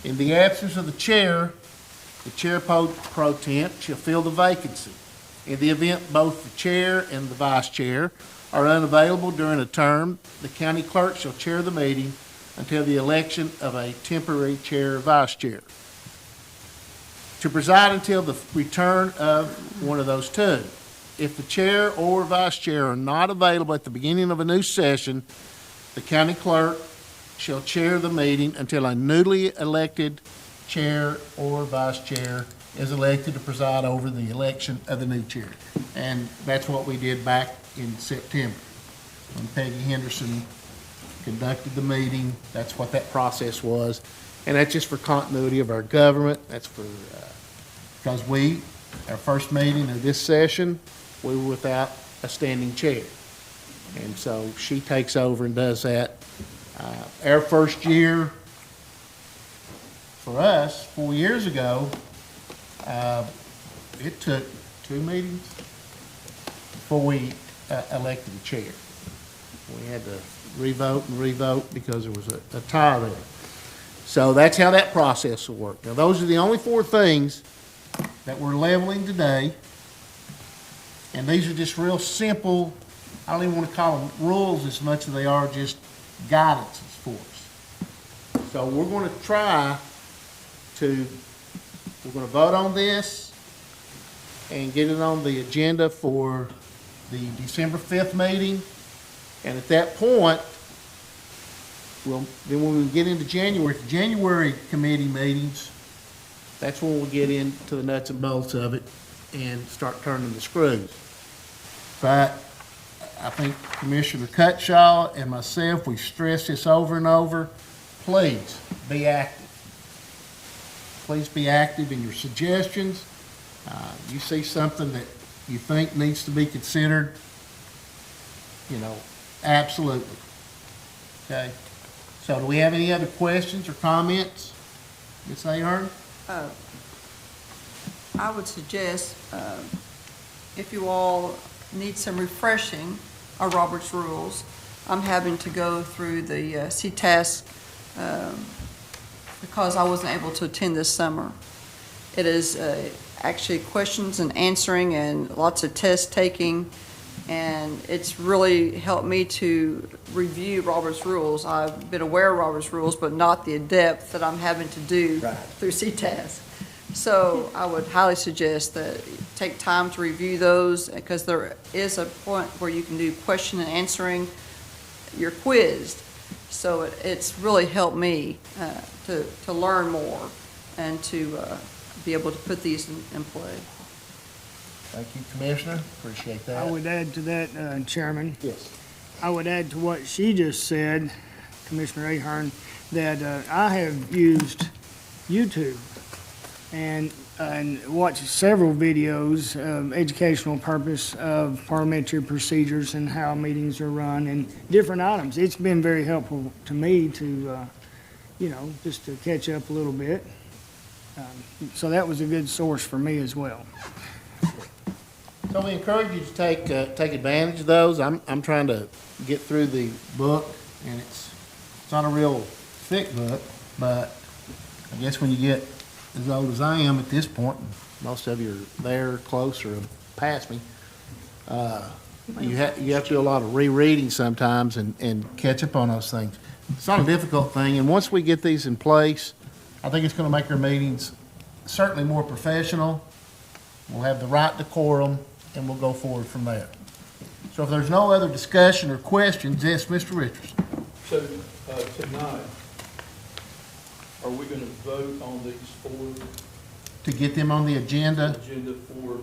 In the absence of the chair pro temp shall fill the vacancy. In the event both the chair and the vice chair are unavailable during a term, the county clerk shall chair the meeting until the election of a temporary chair or vice chair. To preside until the return of one of those two. If the chair or vice chair are not available at the beginning of a new session, the county clerk shall chair the meeting until a newly elected chair or vice chair is elected to preside over the election of the new chair. And that's what we did back in September. When Peggy Henderson conducted the meeting, that's what that process was. And that's just for continuity of our government. That's for, because our first meeting of this session, we were without a standing chair. And so she takes over and does that. Our first year for us, 4 years ago, it took 2 meetings before we elected a chair. We had to revote because there was a tie there. So that's how that process will work. Now, those are the only 4 things that we're leveling today. And these are just real simple, I don't even want to call them rules as much as they are just guidances for us. So we're going to we're going to vote on this and get it on the agenda for the December 5th meeting. And at that point, then when we get into January, the January committee meetings, that's when we'll get into the nuts and bolts of it and start turning the screws. But I think Commissioner Cutshaw and myself, we stress this over and over. Please be active. Please be active in your suggestions. You see something that you think needs to be considered, absolutely. Okay? So do we have any other questions or comments? Ms. Ahern? I would suggest, if you all need some refreshing of Robert's rules, I'm having to go through the CTAS because I wasn't able to attend this summer. It is actually questions and answering and lots of test taking, and it's really helped me to review Robert's rules. I've been aware of Robert's rules, but not the depth that I'm having to do through CTAS. So I would highly suggest that you take time to review those, because there is a point where you can do question and answering. You're quizzed. So it's really helped me to learn more and to be able to put these in play. Thank you, Commissioner. Appreciate that. I would add to that, Chairman. Yes. I would add to what she just said, Commissioner Ahern, that I have used YouTube and watched several videos of educational purpose of parliamentary procedures and how meetings are run and different items. It's been very helpful to me to, just to catch up a little bit. So that was a good source for me as well. So we encourage you to take advantage of those. I'm trying to get through the book, and it's not a real thick book, but I guess when you get as old as I am at this point, and most of you are there, close, or past me, you have to do a lot of rereading sometimes and catch up on those things. It's not a difficult thing, and once we get these in place, I think it's going to make our meetings certainly more professional. We'll have the right decorum, and we'll go forward from there. So if there's no other discussion or questions, yes, Mr. Richardson. So, tonight, are we gonna vote on these four To get them on the agenda, agenda for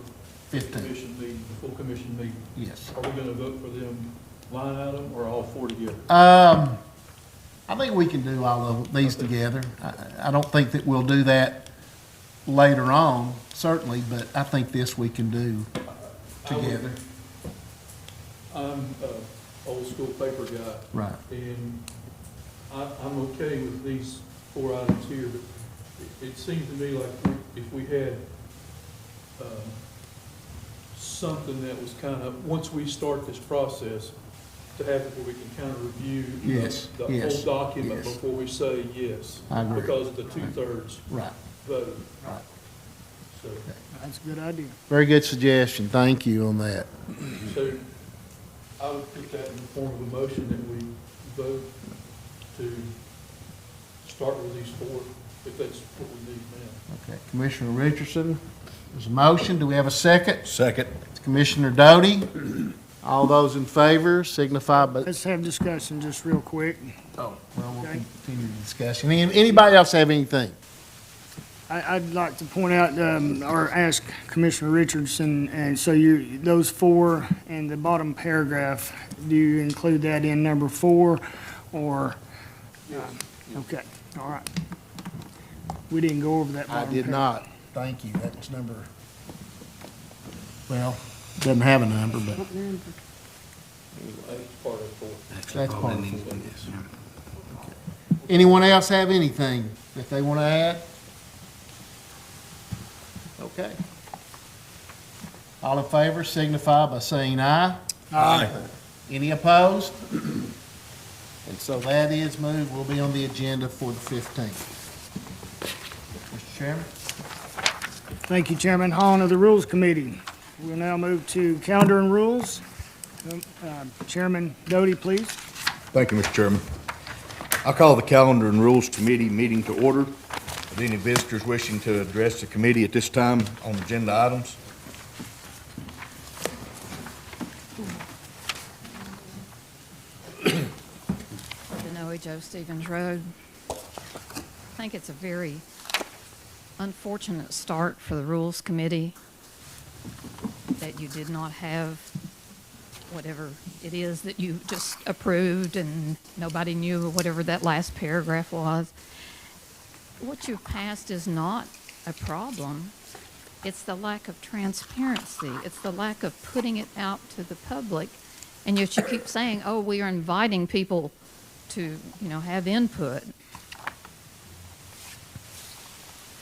the 15. commission meeting, the full commission meeting? Yes. Are we gonna vote for them line item or all four together? I think we can do all of these together. I don't think that we'll do that later on, certainly, but I think this we can do together. I'm a old school paper guy. Right. And I'm okay with these four items here, but it seems to me like if we had something that was kind of, once we start this process, to have it where we can kind of review the whole document before we say yes. I agree. Because of the two-thirds Right. vote. Right. So, That's a good idea. Very good suggestion. Thank you on that. so I would put that in the form of a motion that we vote to start with these four, if that's what we need now. Okay, Commissioner Richardson, there's a motion. Do we have a second? Second. Commissioner Doty. All those in favor signify by... Let's have discussion just real quick. Oh, well, we'll Okay. continue the discussion. Anybody else have anything? I'd like to point out, or ask Commissioner Richardson, and so those four in the bottom paragraph, do you include that in number 4, or? Okay, all right. We didn't go over that I bottom did paragraph. not. Thank you. That was number, well, doesn't have a number, but That's part of four. that's part of it. Anyone else have anything that they want to add? Okay. All in favor signify by saying aye. Aye. Any opposed? And so that is moved. We'll be on the agenda for the 15th. Mr. Chairman? Thank you, Chairman Hahn of the Rules Committee. We'll now move to calendar and rules. Chairman Doty, please. Thank you, Mr. Chairman. I call the Calendar and Rules Committee meeting to order. Are there any visitors wishing to address the committee at this time on agenda items? Denoe Joe Stevens Road. I think it's a very unfortunate start for the Rules Committee that you did not have whatever it is that you just approved and nobody knew whatever that last paragraph was. what you've passed is not a problem. It's the lack of transparency. It's the lack of putting it out to the public. And yet you keep saying, oh, we are inviting people to, have input.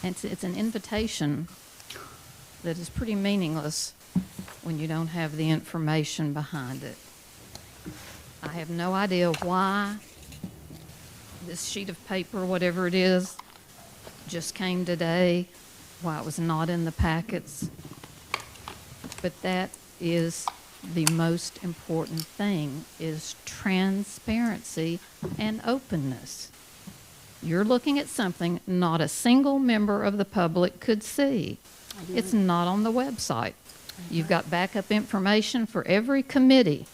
And it's an invitation that is pretty meaningless when you don't have the information behind it. I have no idea why this sheet of paper, whatever it is, just came today, why it was not in the packets. But that is the most important thing, is transparency and openness. You're looking at something not a single member of the public could see. It's not on the website. You've got backup information for every committee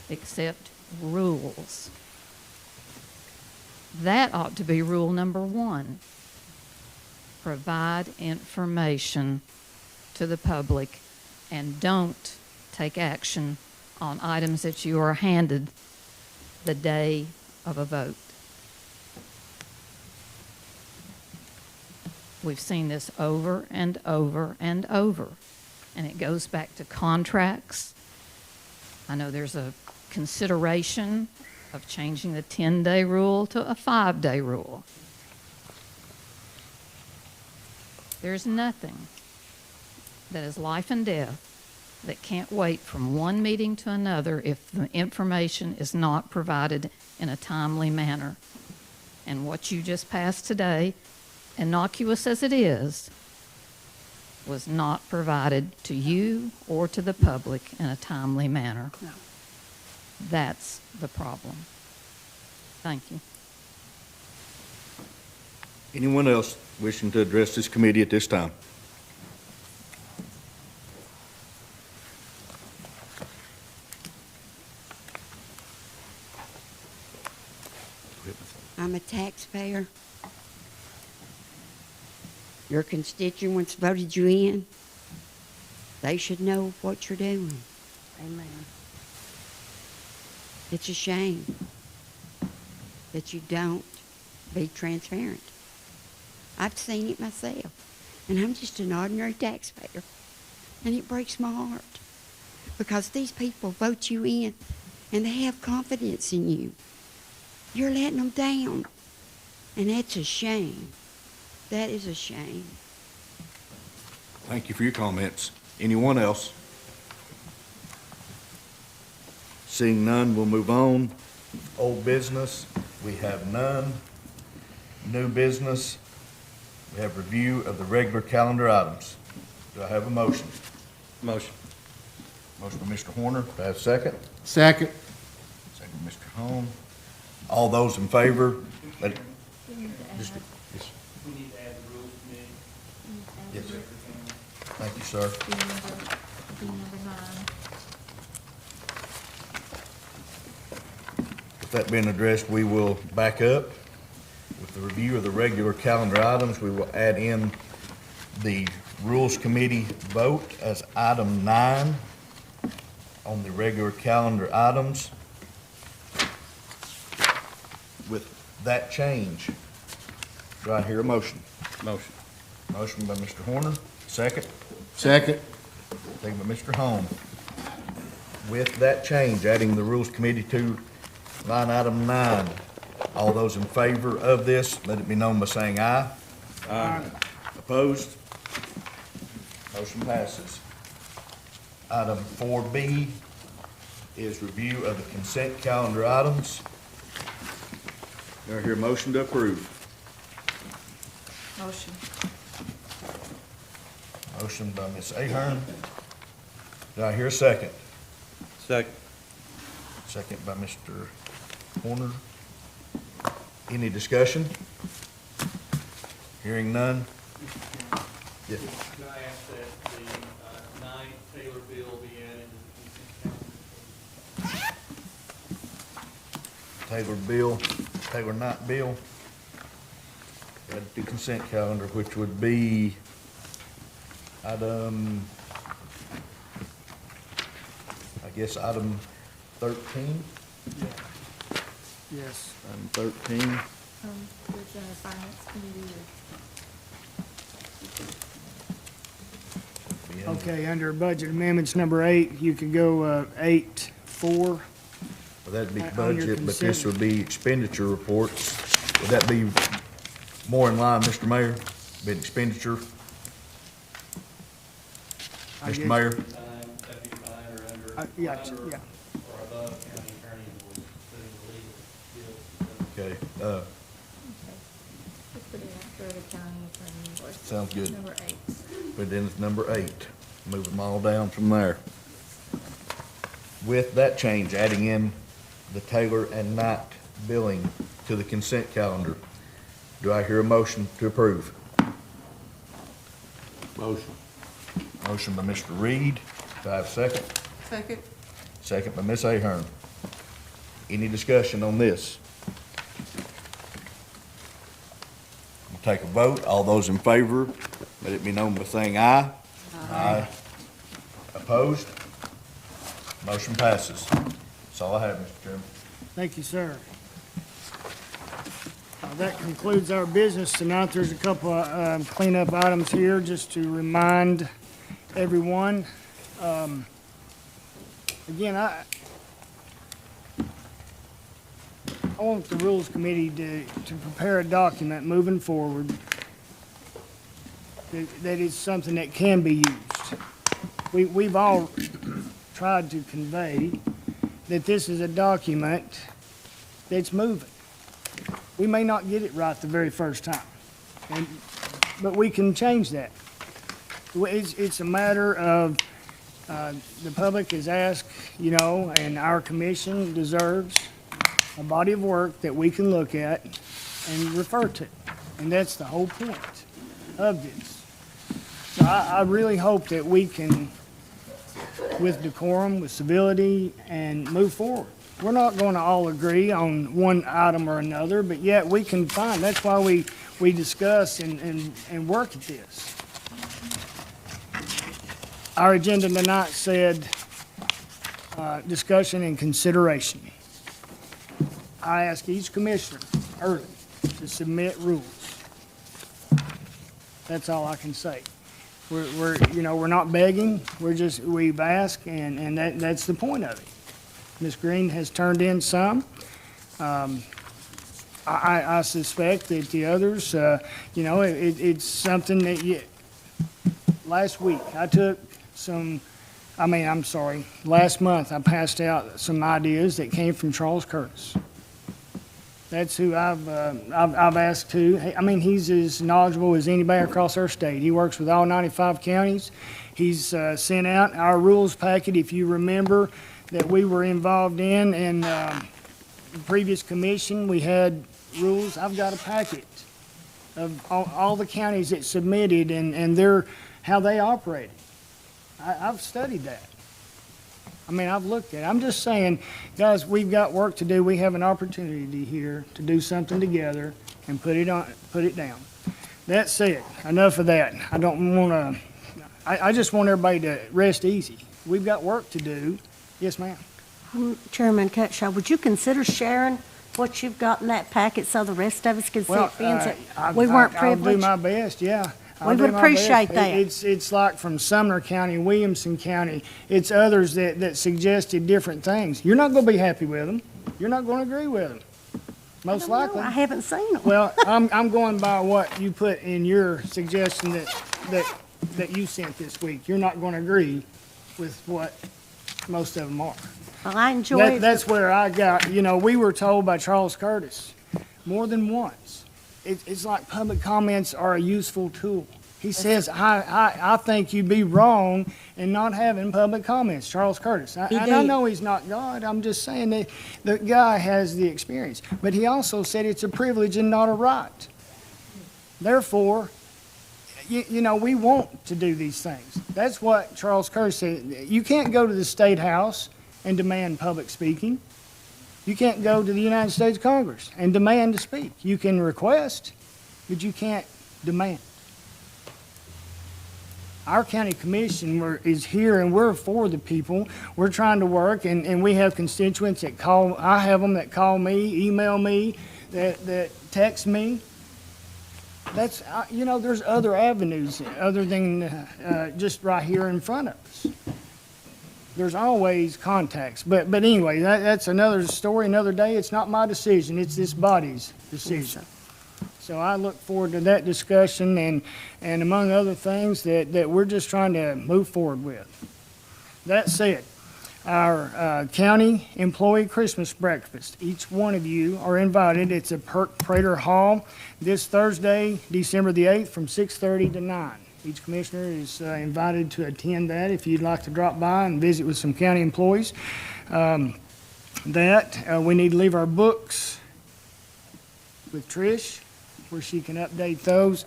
except rules. That ought to be rule number 1. Provide information to the public and don't take action on items that you are handed the day of a vote. We've seen this over and over and over, and it goes back to contracts. I know there's a consideration of changing the 10-day rule to a 5-day rule. There's nothing that is life and death that can't wait from one meeting to another if the information is not provided in a timely manner. And what you just passed today, innocuous as it is, was not provided to you or to the public in a timely manner. No. That's the problem. Thank you. Anyone else wishing to address this committee at this time? I'm a taxpayer. Your constituents voted you in. They should know what you're doing. Amen. It's a shame that you don't be transparent. I've seen it myself, and I'm just an ordinary taxpayer, and it breaks my heart because these people vote you in, and they have confidence in you. You're letting them down, and that's a shame. That is a shame. Thank you for your comments. Anyone else? Seeing none, we'll move on. Old business, we have none. New business, we have review of the regular calendar items. Do I have a motion? Motion. Motion by Mr. Horner. Do I have a second? Second. Second by Mr. Holmes. All those in favor? Let it- just- yes. We need to add the rules committee. Yes. Thank you, sir. With that being addressed, we will back up. With the review of the regular calendar items, we will add in the Rules Committee vote as item 9 on the regular calendar items. With that change, do I hear a motion? Motion. Motion by Mr. Horner, second. Second. Second by Mr. Holmes. With that change, adding the Rules Committee to line item 9, all those in favor of this, let it be known by saying aye. Aye. Opposed? Motion passes. Item 4B is review of the consent calendar items. Do I hear a motion to approve? Motion. Motion by Ms. Ahern. Do I hear a second? Second. Second by Mr. Horner. Any discussion? Hearing none? Yes. Can I ask that the 9 Taylor bill be added to the consent calendar? Taylor Knight bill. Add to consent calendar, which would be item, I guess, item 13? Yes. Item 13. with the finance committee or? Okay, under budget amendments number 8, you could go 8-4. Well, that'd be On your budget, but this consent. would be expenditure reports. Would that be more in line, Mr. Mayor, with expenditure? I Mr. guess- Mayor? That'd be fine, or under, Yeah, under yeah. or above county attorney was putting the legal bills. Okay, Just put it after the county attorney invoice. Sounds good. Number 8. put it in as number 8. Move them all down from there. With that change, adding in the Taylor and Knight billing to the consent calendar. Do I hear a motion to approve? Motion. Motion by Mr. Reed. Do I have a second? Second. Second by Ms. Ahern. Any discussion on this? We'll take a vote. All those in favor, let it be known by saying aye. Aye. Opposed? Motion passes. That's all I have, Mr. Chairman. Thank you, sir. That concludes our business tonight. There's a couple of cleanup items here just to remind everyone. Again, I want the Rules Committee to prepare a document moving forward that is something that can be used. We've all tried to convey that this is a document that's moving. We may not get it right the very first time, but we can change that. It's a matter of, the public is asked, and our commission deserves a body of work that we can look at and refer to. And that's the whole point of this. So I really hope that we can, with decorum, with civility, and move forward. We're not going to all agree on one item or another, but yet we can find, that's why we discuss and work at this. Our agenda tonight said, discussion and consideration. I ask each commissioner early to submit rules. That's all I can say. We're not begging, we've asked, and that's the point of it. Ms. Green has turned in some. I suspect that the others, it's something that last week I took last month I passed out some ideas that came from Charles Curtis. That's who I've asked to. He's as knowledgeable as anybody across our state. He works with all 95 counties. He's sent out our rules packet, if you remember, that we were involved in the previous commission. We had rules. I've got a packet of all the counties that submitted and how they operated. I've studied that. I've looked at it. I'm just saying, guys, we've got work to do. We have an opportunity here to do something together and put it down. That said, enough of that. I don't want to, I just want everybody to rest easy. We've got work to do. Yes, ma'am. Chairman Cutshaw, would you consider sharing what you've got in that packet so the rest of us can see it being that we weren't privileged? I'll do my best, yeah. We would appreciate that. It's like from Sumner County, Williamson County. It's others that suggested different things. You're not going to be happy with them. You're not going to agree with them, most likely. I haven't seen them. Well, I'm going by what you put in your suggestion that you sent this week. You're not going to agree with what most of them are. Well, I enjoy it. That's where I got, we were told by Charles Curtis more than once. It's like public comments are a useful tool. He says, I think you'd be wrong in not having public comments, Charles Curtis. I know he's not God. I'm just saying that the guy has the experience. But he also said it's a privilege and not a right. Therefore, we want to do these things. That's what Charles Curtis said. You can't go to the State House and demand public speaking. You can't go to the United States Congress and demand to speak. You can request, but you can't demand. Our county commission is here and we're for the people. We're trying to work and we have constituents that call, I have them that call me, email me, that text me. That's, there's other avenues other than just right here in front of us. There's always contacts. But anyway, that's another story, another day. It's not my decision. It's this body's decision. So I look forward to that discussion and among other things that we're just trying to move forward with. That said, our county employee Christmas breakfast, each one of you are invited. It's at Perk Prater Hall this Thursday, December the 8th from 6:30 to 9. Each commissioner is invited to attend that if you'd like to drop by and visit with some county employees. We need to leave our books with Trish where she can update those.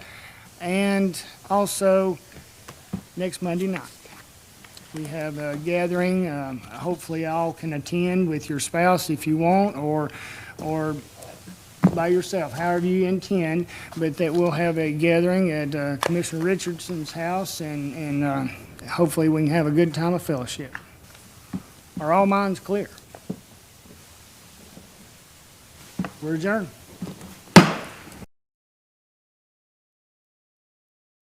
And also next Monday night, we have a gathering. Hopefully all can attend with your spouse if you want, or by yourself, however you intend, but that we'll have a gathering at Commissioner Richardson's house, and hopefully we can have a good time of fellowship. Are all minds clear? We're adjourned.